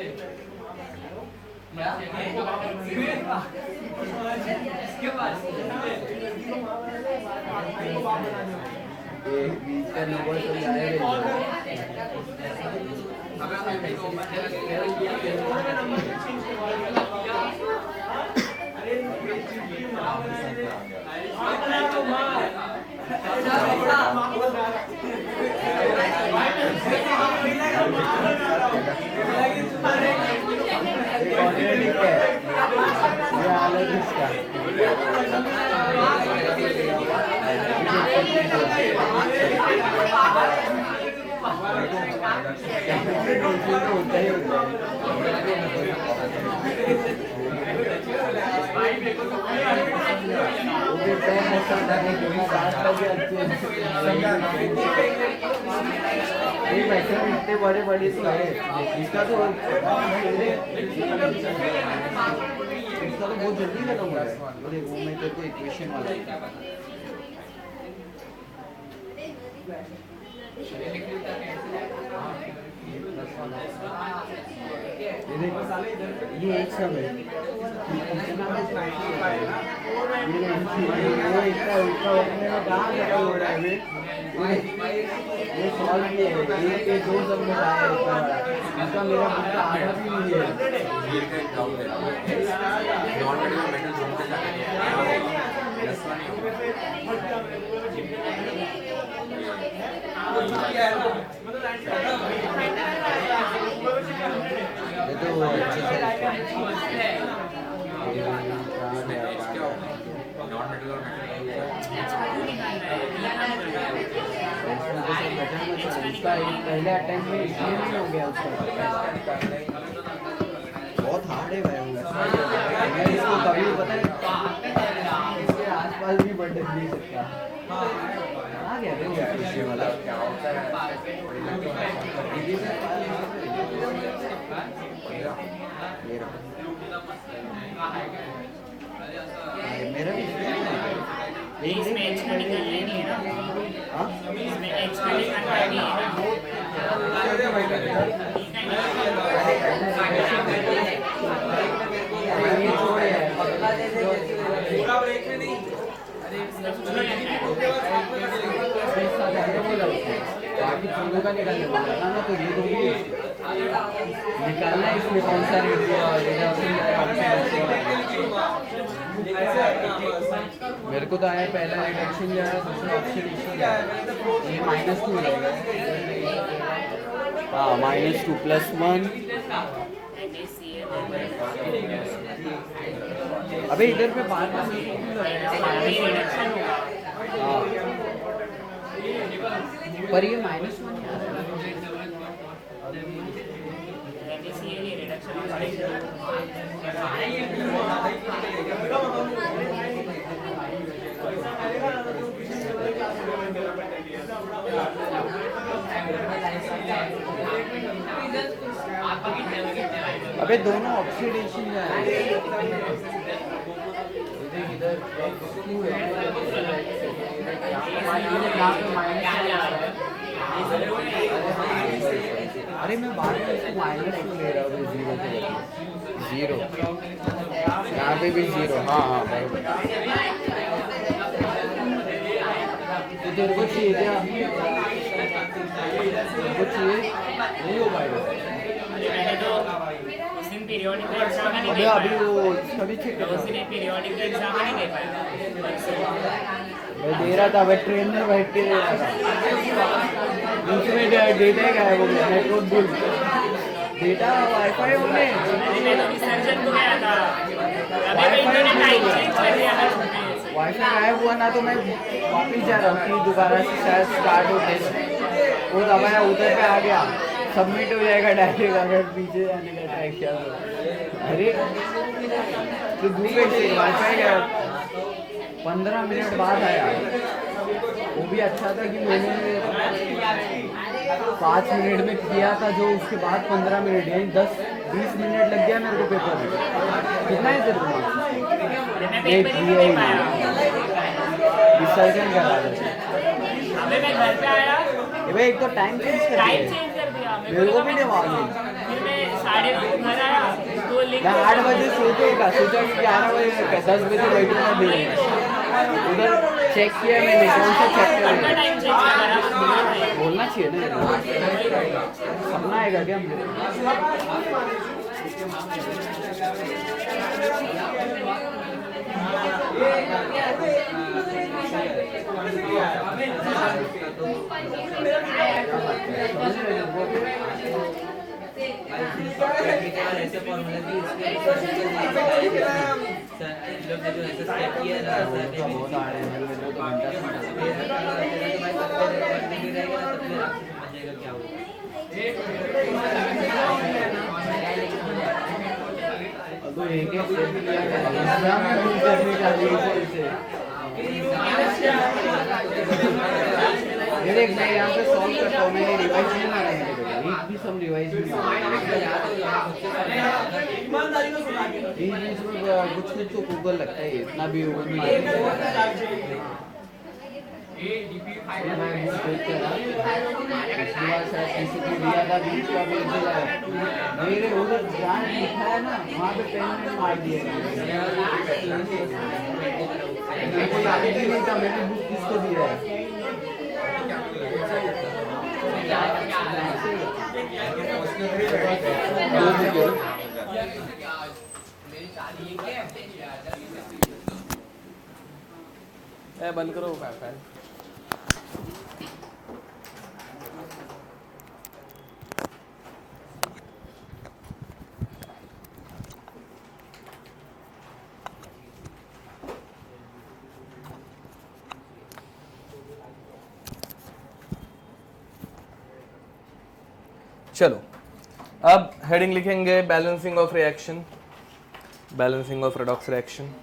इसके पास एक बीच का नंबर तो इतने बड़े बड़े तो है इसका तो बहुत जल्दी खत्म हो रहा है। वो मैं तेरे को इक्वेशन वाला ये एक सब है ये इसका उठने में कहाँ खत्म हो रहा है ये सॉल्व किए ये 2 सब में आया इसका मेरा पूरा आधा भी नहीं है। ये तो अच्छे से पहले अटेम्प्ट में इसलिए नहीं हो गया उसका। बहुत हार्ड है भाई मैं इसको कभी पता है इसके आसपास भी बर्थडे नहीं सकता। आ गया था वाला क्या होता है मेरा इसमें एक्चुअली करना नहीं है ना। हां इसमें एक्चुअली करना नहीं है पूरा ब्रेक में नहीं बाकी चीजों का निकालने बोला ना तो ये दूंगी निकालना है इसमें कौन सा रेट दिया मेरे को तो आया पहला रिडक्शन जो है दूसरा ऑक्सीडेशन ये -2 रहेगा। हाँ -2 +1 अबे इधर पे बार बार हाँ पर ये -1 आ रहा है। अबे दोनों ऑक्सीडेशन में आ रहे अरे मैं बाद में इसको -2 ले रहा हूँ 0 के बदले 0 यहाँ पे भी 0 हाँ हाँ बराबर तो तेरे को चाहिए क्या तेरे को चाहिए नहीं हो पाएगा अबे अभी वो सभी चेक कर मैं दे रहा था मैं ट्रेन में बैठ के दे रहा था दूसरे डेटा क्या है वो नेटवर्क बिल डेटा वाईफाई होने वाईफाई गायब हुआ ना तो मैं वापिस जा रहा हूँ कि दोबारा से शायद स्टार्ट हो टेस्ट वो दबाया उधर पे आ गया सबमिट हो जाएगा डायरेक्ट अगर पीछे जाने का ट्राई किया तो अरे तो दूसरे से वाईफाई गया 15 मिनट बाद आया वो भी अच्छा था कि मैंने 5 मिनट में किया था जो उसके बाद 15 मिनट यानी 10-20 मिनट लग गया मेरे को पेपर में कितना है तेरे को एक विसर्जन करा अबे मैं घर पे आया भाई एक तो टाइम चेंज कर दिया मेरे को भी नहीं मालूम फिर मैं 9:30 घर आया तो लिंक मैं 8 बजे सोचेगा सोचा कि 11 बजे 10 बजे बैठूंगा दे उधर चेक किया मैंने कौन सा चेक किया टाइम चेंज करा बोलना चाहिए ना सपना आएगा क्या ऐसे फॉर्मूला की बहुत आ रहे हैं मेरे को तो एक देख मैं यहाँ पे सॉल्व करता हूँ मैंने रिवाइज नहीं मारा है एक भी सम रिवाइज नहीं मारा कुछ कुछ तो गूगल लगता है इतना भी वो नहीं दिया था बीच का मेरे उधर ब्रांड लिखा है ना वहाँ पे पेन मार दिया कोई आगे भी नहीं था मैंने बुक किसको दिया है बंद करो फैन चलो अब हेडिंग लिखेंगे balancing of reaction balancing of redox reaction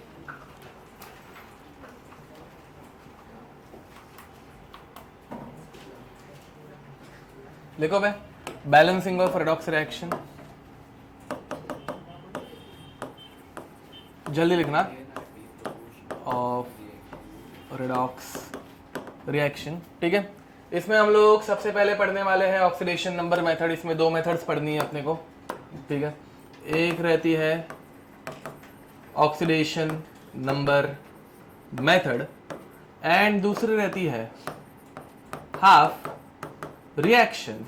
लिखो भाई बैलेंसिंग ऑफ रेडॉक्स रिएक्शन जल्दी लिखना ऑफ रेडॉक्स रिएक्शन ठीक है इसमें हम लोग सबसे पहले पढ़ने वाले हैं ऑक्सीडेशन नंबर मेथड इसमें 2 मेथड्स पढ़नी है अपने को ठीक है एक रहती है ऑक्सीडेशन नंबर मेथड एंड दूसरी रहती है हाफ रिएक्शन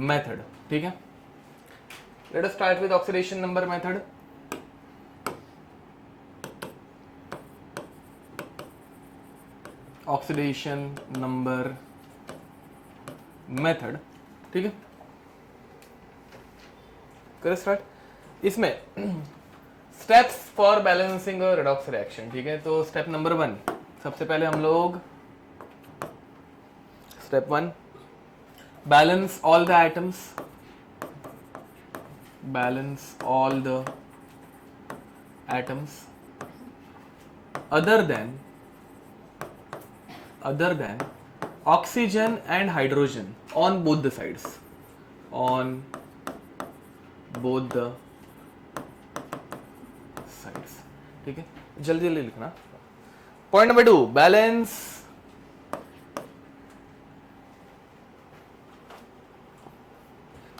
मेथड ठीक है let us start with oxidation number method oxidation number method ठीक है करें स्टार्ट इसमें steps for balancing redox reaction, ठीक है। तो स्टेप नंबर 1, सबसे पहले हम लोग step 1, balance all the atoms, balance all the atoms other than oxygen and hydrogen on both the sides, on both the sides, ठीक है। जल्दी जल्दी लिखना। Point number 2, balance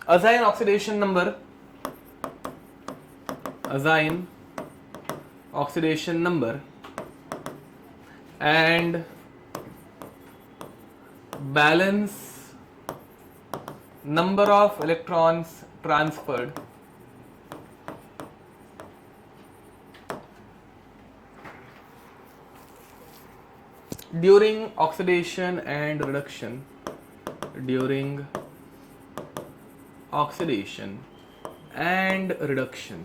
assign oxidation number, assign oxidation number and balance number of electrons transferred during oxidation and reduction, during oxidation and reduction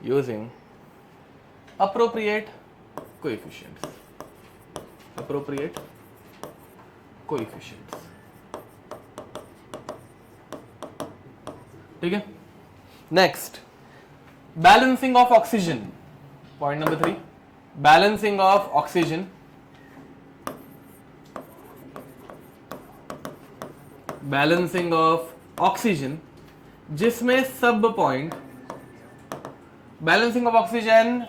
using appropriate coefficients, ठीक है। Next, balancing of oxygen, point number 3, balancing of oxygen, balancing of oxygen जिसमें सब point, balancing of oxygen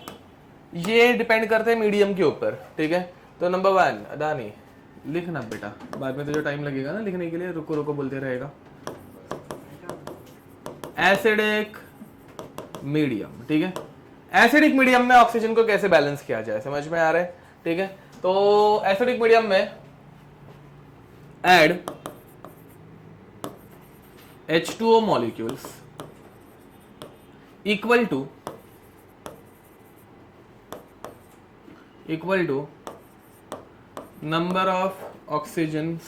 ये depend करते हैं medium के ऊपर, ठीक है। तो नंबर 1, अदानी लिखना बेटा, बाद में तो जो टाइम लगेगा ना लिखने के लिए, रुको रुको बोलते रहेगा। एसिडिक मीडियम, ठीक है। एसिडिक मीडियम में ऑक्सीजन को कैसे बैलेंस किया जाए, समझ में आ रहा है, ठीक है। तो एसिडिक मीडियम में add H2O molecules equal to number of oxygens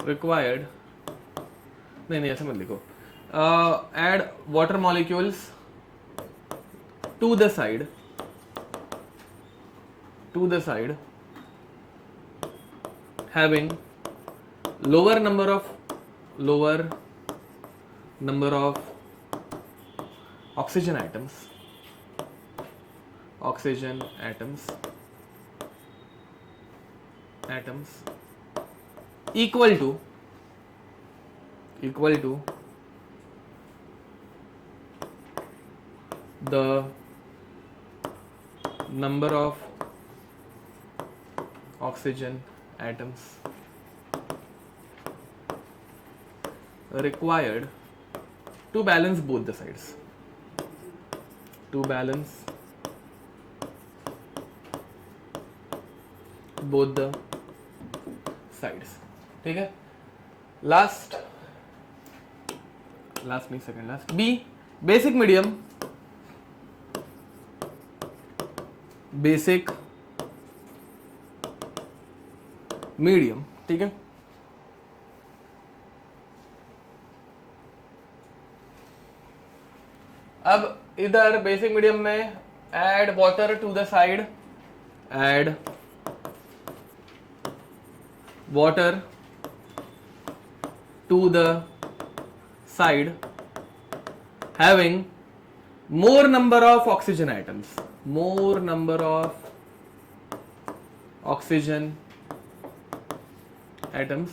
required, नहीं ऐसे मत लिखो, add water molecules to the side having lower number of oxygen atoms equal to the number of oxygen atoms required to balance both the sides, ठीक है। Last नहीं, second last, B basic medium, ठीक है। अब इधर basic medium में add water to the side, having more number of oxygen atoms,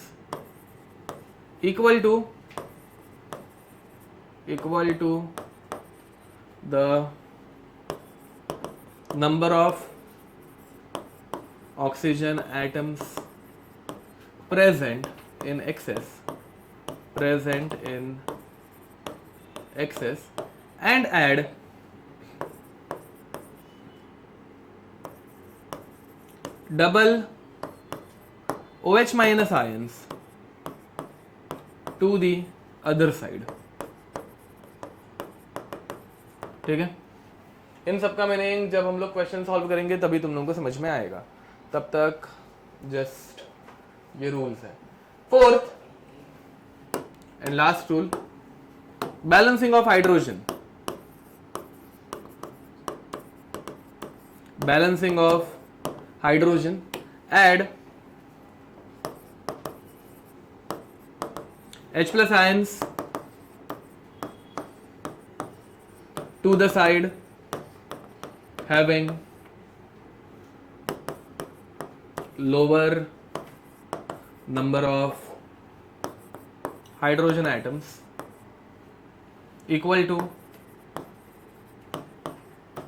equal to the number of oxygen atoms present in excess and add double OH minus ions to the other side, ठीक है। इन सब का meaning जब हम लोग question solve करेंगे तभी तुम लोगों को समझ में आएगा। तब तक जस्ट ये रूल्स है. Fourth and last rule, balancing of hydrogen. Balancing of hydrogen, add H plus ions to the side having lower number of hydrogen atoms equal to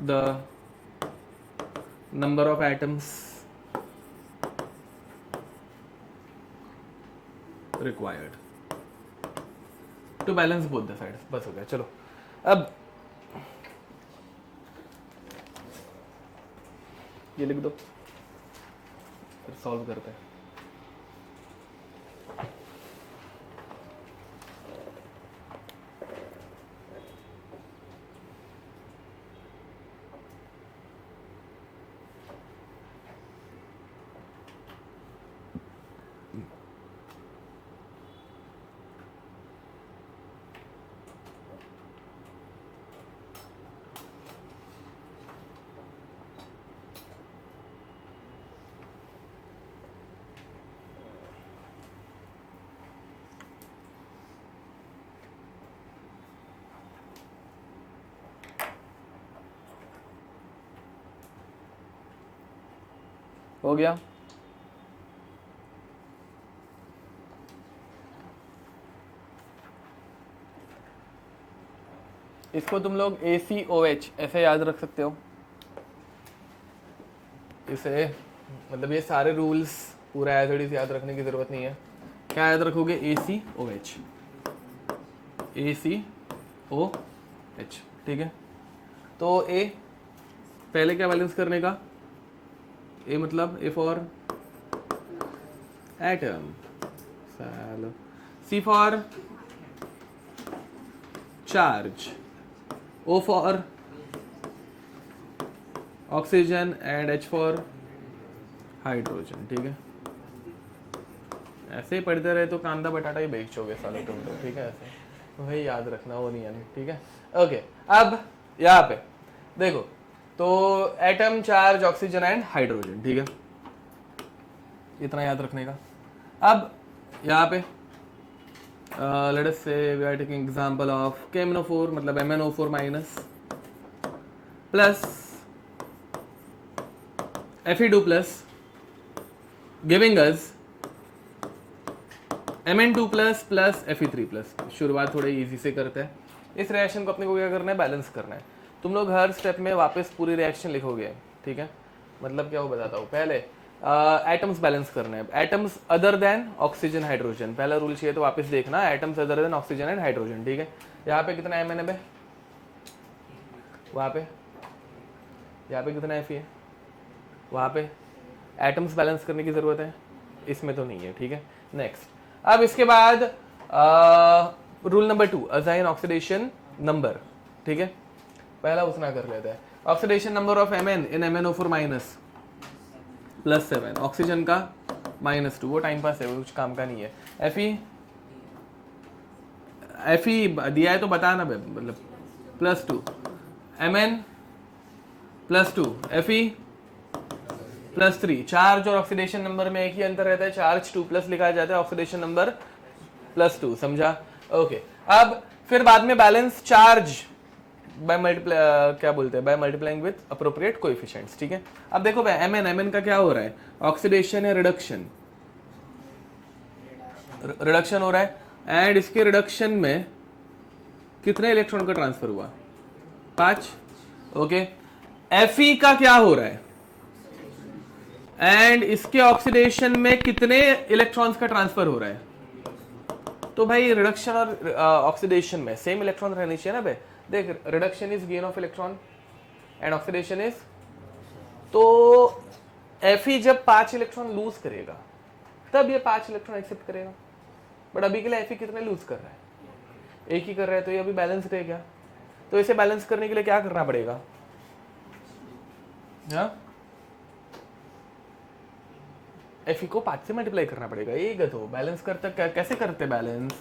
the number of atoms required to balance both the sides. बस हो गया. चलो अब ये लिख दो, फिर solve करते हैं. हो गया. इसको तुम लोग ACOH ऐसे याद रख सकते हो. इसे मतलब ये सारे रूल्स पूरा एज इट इज याद रखने की जरूरत नहीं है. क्या याद रखोगे? ACOH. ठीक है. तो A पहले क्या बैलेंस करने का? A मतलब A for atom, C for charge, O for oxygen and H for hydrogen. ठीक है. ऐसे ही पढ़ते रहे तो कांदा बटाटा ही बेचोगे सालों तुम लोग. ठीक है. ऐसे वही याद रखना, वो नहीं है. ठीक है. ओके. अब यहाँ पे देखो, तो atom, charge, oxygen and hydrogen. ठीक है. इतना याद रखने का. अब यहाँ पे let us say we are taking example of KMnO4 मतलब MnO4 minus plus Fe2 plus giving us Mn2 plus plus Fe3 plus. शुरुआत थोड़े इजी से करते हैं. इस रिएक्शन को अपने को क्या करना है? बैलेंस करना है. तुम लोग हर स्टेप में वापस पूरी रिएक्शन लिखोगे. ठीक है. मतलब क्या वो बताता हूँ. पहले एटम्स बैलेंस करने हैं. Atoms other than oxygen, hydrogen. पहला रूल चाहिए तो वापस देखना, atoms other than oxygen and hydrogen. ठीक है. यहाँ पे कितना Mn है? वहाँ पे यहाँ पे कितना Fe है? वहाँ पे एटम्स बैलेंस करने की जरूरत है. इसमें तो नहीं है. ठीक है. नेक्स्ट. अब इसके बाद rule number 2, assign oxidation number. ठीक है. पहला उसना कर लेते हैं. Oxidation number of Mn in MnO4 minus +7, oxygen का -2. वो टाइम पास है, वो कुछ काम का नहीं है. Fe दिया है तो बताना मतलब +2, Mn +2, Fe +3. चार्ज और ऑक्सीडेशन नंबर में एक ही अंतर रहता है. चार्ज 2+ लिखा जाता है, ऑक्सीडेशन नंबर +2. समझा? ओके. अब फिर बाद में बैलेंस चार्ज बाय क्या बोलते हैं? By multiplying with appropriate coefficients. ठीक है. अब देखो भाई Mn का क्या हो रहा है? ऑक्सीडेशन है, रिडक्शन हो रहा है. एंड इसके रिडक्शन में कितने इलेक्ट्रॉन का ट्रांसफर हुआ? 5. ओके. Fe का क्या हो रहा है? एंड इसके ऑक्सीडेशन में कितने इलेक्ट्रॉन्स का ट्रांसफर हो रहा है? तो भाई रिडक्शन और ऑक्सीडेशन में सेम इलेक्ट्रॉन रहने चाहिए ना भाई. देख, reduction is gain of electron and oxidation is, तो Fe जब 5 इलेक्ट्रॉन लूज करेगा तब ये 5 इलेक्ट्रॉन एक्सेप्ट करेगा. बट अभी के लिए Fe कितने लूज कर रहा है? एक ही कर रहा है. तो ये अभी बैलेंस रह गया. तो इसे बैलेंस करने के लिए क्या करना पड़ेगा? हाँ, Fe को 5 से मल्टीप्लाई करना पड़ेगा। ये तो बैलेंस करते कैसे करते बैलेंस?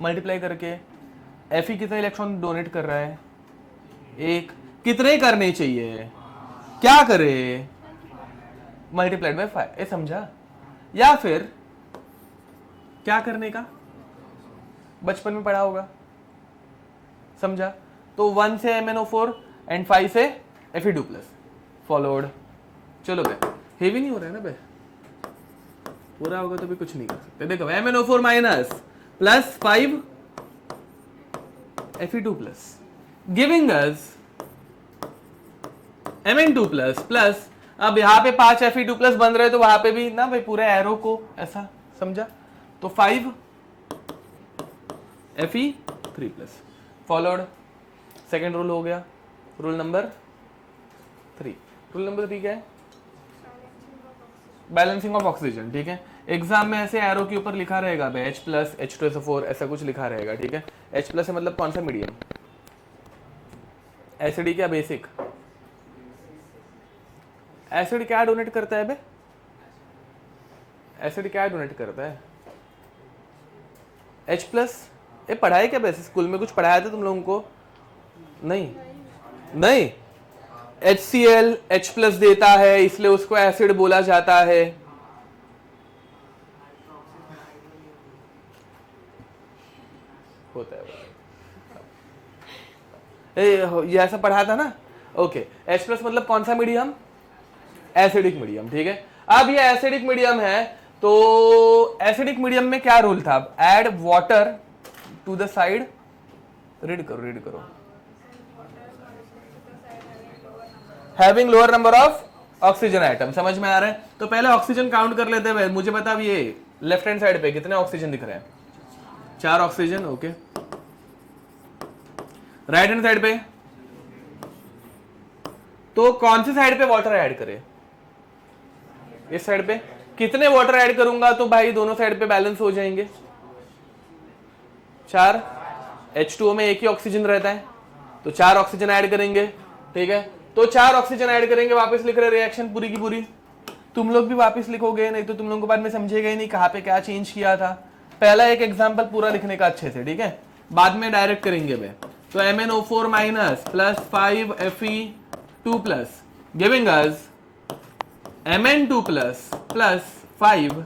मल्टीप्लाई करके। Fe कितने इलेक्ट्रॉन डोनेट कर रहा है? 1। कितने करने चाहिए? क्या करे? Multiplied by 5। ये समझा? या फिर क्या करने का? बचपन में पढ़ा होगा, समझा? तो 1 से MnO4 एंड 5 से Fe2+। फॉलोड। चलो बे, हेवी नहीं हो रहा है ना बे? पूरा होगा तो भी कुछ नहीं कर सकते। देखो MnO4 minus plus 5 Fe2+, giving us Mn2+ plus, अब यहाँ पे 5 Fe2+ बन रहे तो वहां पे भी ना भाई पूरे एरो को ऐसा, समझा? तो 5 Fe3+। फॉलोड। सेकेंड रूल हो गया। Rule number 3। रूल नंबर 3 क्या है? Balancing of oxygen. ठीक है, एग्जाम में ऐसे एरो के ऊपर लिखा रहेगा H+, H2SO4 ऐसा कुछ लिखा रहेगा। ठीक है, H+ है मतलब कौन सा मीडियम? एसिडिक या बेसिक? एसिड क्या डोनेट करता है बे? एसिड क्या डोनेट करता है? H+। ये पढ़ाया क्या वैसे स्कूल में? कुछ पढ़ाया था तुम लोगों को? नहीं। HCl H+ देता है इसलिए उसको एसिड बोला जाता है। होता है ये ऐसा पढ़ा था ना? ओके। H+ मतलब कौन सा मीडियम? Acidic medium. ठीक है, अब ये एसिडिक मीडियम है तो एसिडिक मीडियम में क्या रूल था? Add water to the side. Read करो। Having lower number of oxygen atom. समझ में आ रहा है? तो पहले ऑक्सीजन काउंट कर लेते हैं। मुझे बता ये लेफ्ट हैंड साइड पे कितने ऑक्सीजन दिख रहे हैं? 4 oxygen. Okay. Right hand side पे तो कौन सी साइड पे वाटर ऐड करें? इस साइड पे। कितने वाटर ऐड करूंगा तो भाई दोनों साइड पे बैलेंस हो जाएंगे? 4। H2O में एक ही ऑक्सीजन रहता है तो 4 ऑक्सीजन ऐड करेंगे। ठीक है, तो 4 ऑक्सीजन ऐड करेंगे। वापस लिख रहे रिएक्शन पूरी की पूरी। तुम लोग भी वापस लिखोगे, नहीं तो तुम लोगों को बाद में समझेगा ही नहीं कहां पे क्या चेंज किया था। पहला एक एग्जांपल पूरा लिखने का अच्छे से। ठीक है, बाद में डायरेक्ट करेंगे भाई। तो MnO4 minus plus 5 Fe2+ giving us Mn2+ plus 4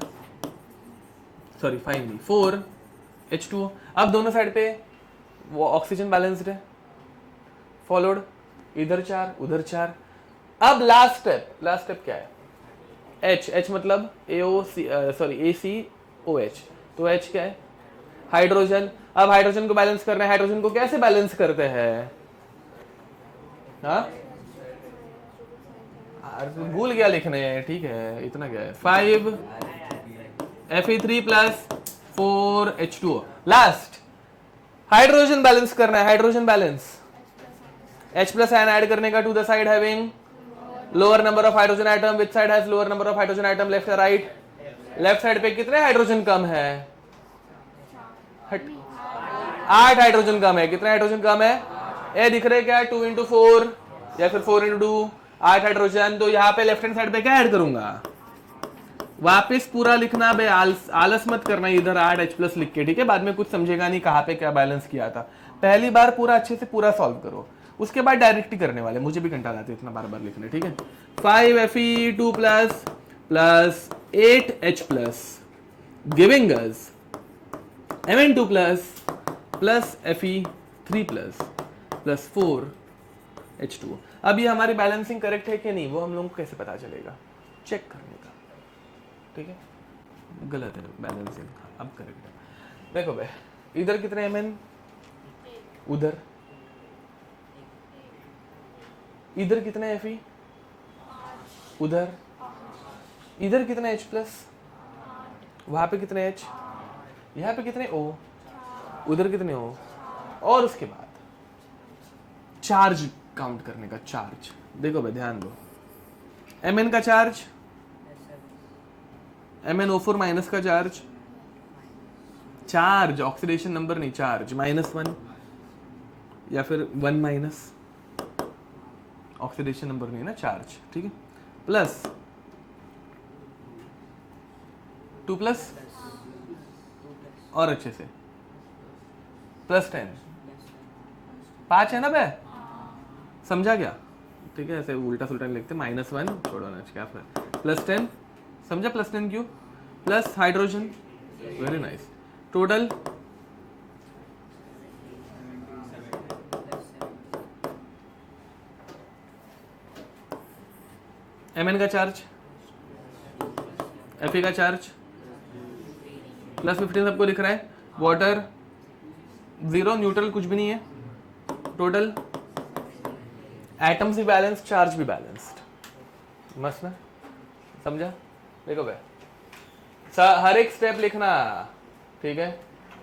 H2O। अब दोनों साइड पे वो ऑक्सीजन बैलेंस्ड है। फॉलोड। इधर 4 उधर 4। अब लास्ट स्टेप क्या है? H मतलब ACOH। तो H क्या है? हाइड्रोजन। अब हाइड्रोजन को बैलेंस करना है। हाइड्रोजन को कैसे बैलेंस करते हैं? हाँ, भूल गया लिखने। ठीक है, इतना क्या है? 5 Fe3+ 4 H2O। Last hydrogen balance करना है। Hydrogen balance H+ ion add करने का to the side having lower number of hydrogen atom. Which side has lower number of hydrogen atom? Left या राइट? लेफ्ट साइड पे कितने hydrogen कम है? 8 hydrogen कम है। कितने हाइड्रोजन कम है? ये दिख रहे क्या? 2 × 4 या फिर 4 × 2 8 हाइड्रोजन। तो यहाँ पे लेफ्ट हैंड साइड पे क्या ऐड करूंगा? वापस पूरा लिखना बे, आलस मत करना इधर 8 H+ लिख के। ठीक है, बाद में कुछ समझेगा नहीं कहाँ पे क्या बैलेंस किया था। पहली बार पूरा अच्छे से पूरा सॉल्व करो, उसके बाद डायरेक्ट ही करने वाले। मुझे भी घंटा लाते इतना बार बार लिखने। ठीक है, 5 Fe2+ plus 8 H+ giving us Mn2+ plus Fe3+ plus 4 H2O। अब ये हमारी बैलेंसिंग करेक्ट है कि नहीं वो हम लोगों को कैसे पता चलेगा? चेक करने का। ठीक है, गलत है बैलेंसिंग, अब करेक्ट है। देखो भाई, इधर कितने Mn, उधर इधर कितने Fe, उधर इधर कितने H+, वहां पे कितने H, यहाँ पे कितने O, उधर कितने O, और उसके बाद चार्ज काउंट करने का। चार्ज देखो भाई, ध्यान दो। Mn का चार्ज, MnO4 माइनस का चार्ज, चार्ज ऑक्सीडेशन नंबर नहीं, चार्ज -1 या फिर 1 माइनस, ऑक्सीडेशन नंबर नहीं ना, चार्ज। ठीक है, प्लस 2 प्लस और अच्छे से +10 5 है ना बे, समझा क्या? ठीक है, ऐसे उल्टा सुल्टा नहीं लिखते, -1 छोड़ो ना क्या +10 समझा, +10 क्यों plus hydrogen, very nice, total Mn का चार्ज, Fe का चार्ज +15 सबको लिख रहा है, वाटर 0, न्यूट्रल कुछ भी नहीं है, टोटल एटम्स भी बैलेंस्ड, चार्ज भी बैलेंस्ड, मस्त ना, समझा? देखो भाई हर एक स्टेप लिखना, ठीक है?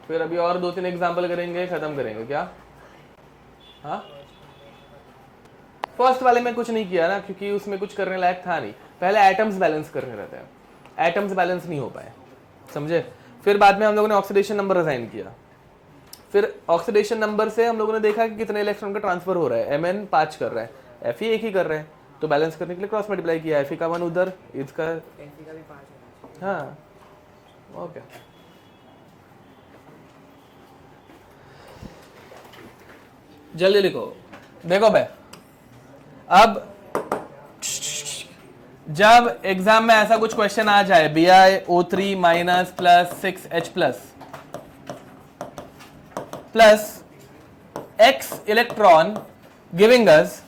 फिर अभी और 2-3 एग्जांपल करेंगे, खत्म करेंगे क्या? हाँ, फर्स्ट वाले में कुछ नहीं किया ना, क्योंकि उसमें कुछ करने लायक था नहीं, पहले एटम्स बैलेंस करने रहते हैं, एटम्स बैलेंस नहीं हो पाए, समझे? फिर बाद में हम लोगों ने ऑक्सीडेशन नंबर असाइन किया, फिर ऑक्सीडेशन नंबर से हम लोगों ने देखा कि कितने इलेक्ट्रॉन का ट्रांसफर हो रहा है, Mn 5 कर रहा है, Fe 1 ही कर रहा है, तो बैलेंस करने के लिए क्रॉस मल्टीप्लाई किया, Fe का 1 उधर, इसका हाँ, ओके। जल्दी लिखो, देखो भाई अब जब एग्जाम में ऐसा कुछ क्वेश्चन आ जाए, BiO3 minus plus 6H plus X electron giving us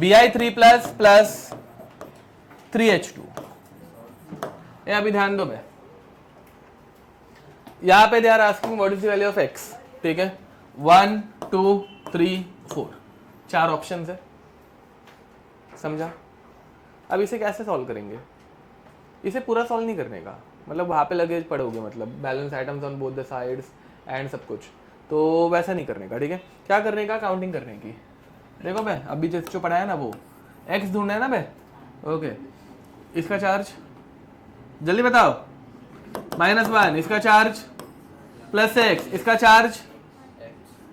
Bi3 plus plus 3H2, ये अभी ध्यान दो भाई, यहां पे they are asking what is the value of X, ठीक है? 1 2 3 4 4 ऑप्शंस है, समझा? अब इसे कैसे सॉल्व करेंगे? इसे पूरा सॉल्व नहीं करने का, मतलब वहाँ पे लगे पढ़ोगे, मतलब balance items on both the sides and सब कुछ, तो वैसा नहीं करने का, ठीक है? क्या करने का? काउंटिंग करने की। देखो भाई अभी जो पढ़ाया ना वो x ढूंढना है ना भाई, ओके। इसका चार्ज जल्दी बताओ, -1, इसका चार्ज +x, इसका चार्ज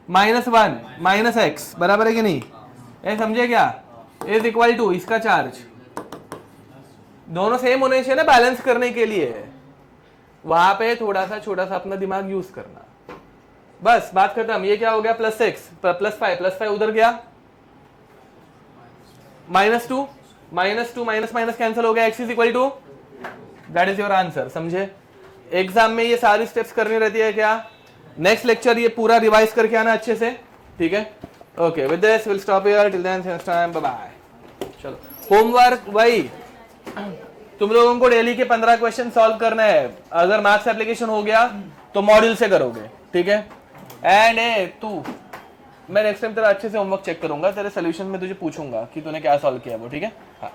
-1 -x, बराबर है कि नहीं? ये समझे क्या? इज इक्वल टू इसका चार्ज, दोनों सेम होने चाहिए ना बैलेंस करने के लिए, वहां पे थोड़ा सा छोटा सा अपना दिमाग यूज करना, बस बात खत्म। ये क्या हो गया? +6 +5 उधर गया, -2 माइनस कैंसिल हो गया, x is equal to, that is your answer, समझे? एग्जाम में ये सारी स्टेप्स करनी रहती है क्या? नेक्स्ट लेक्चर ये पूरा रिवाइज करके आना अच्छे से, ठीक है? Okay, with this will stop here, till then next time, bye bye. चलो होमवर्क भाई, तुम लोगों को डेली के 15 क्वेश्चन सॉल्व करना है, अगर मार्क्स एप्लीकेशन हो गया तो मॉड्यूल से करोगे, ठीक है? एंड तू, मैं नेक्स्ट टाइम तेरा अच्छे से होमवर्क चेक करूंगा, तेरे सोल्यूशन में तुझे पूछूंगा कि तूने क्या सॉल्व किया वो, ठीक है? हाँ।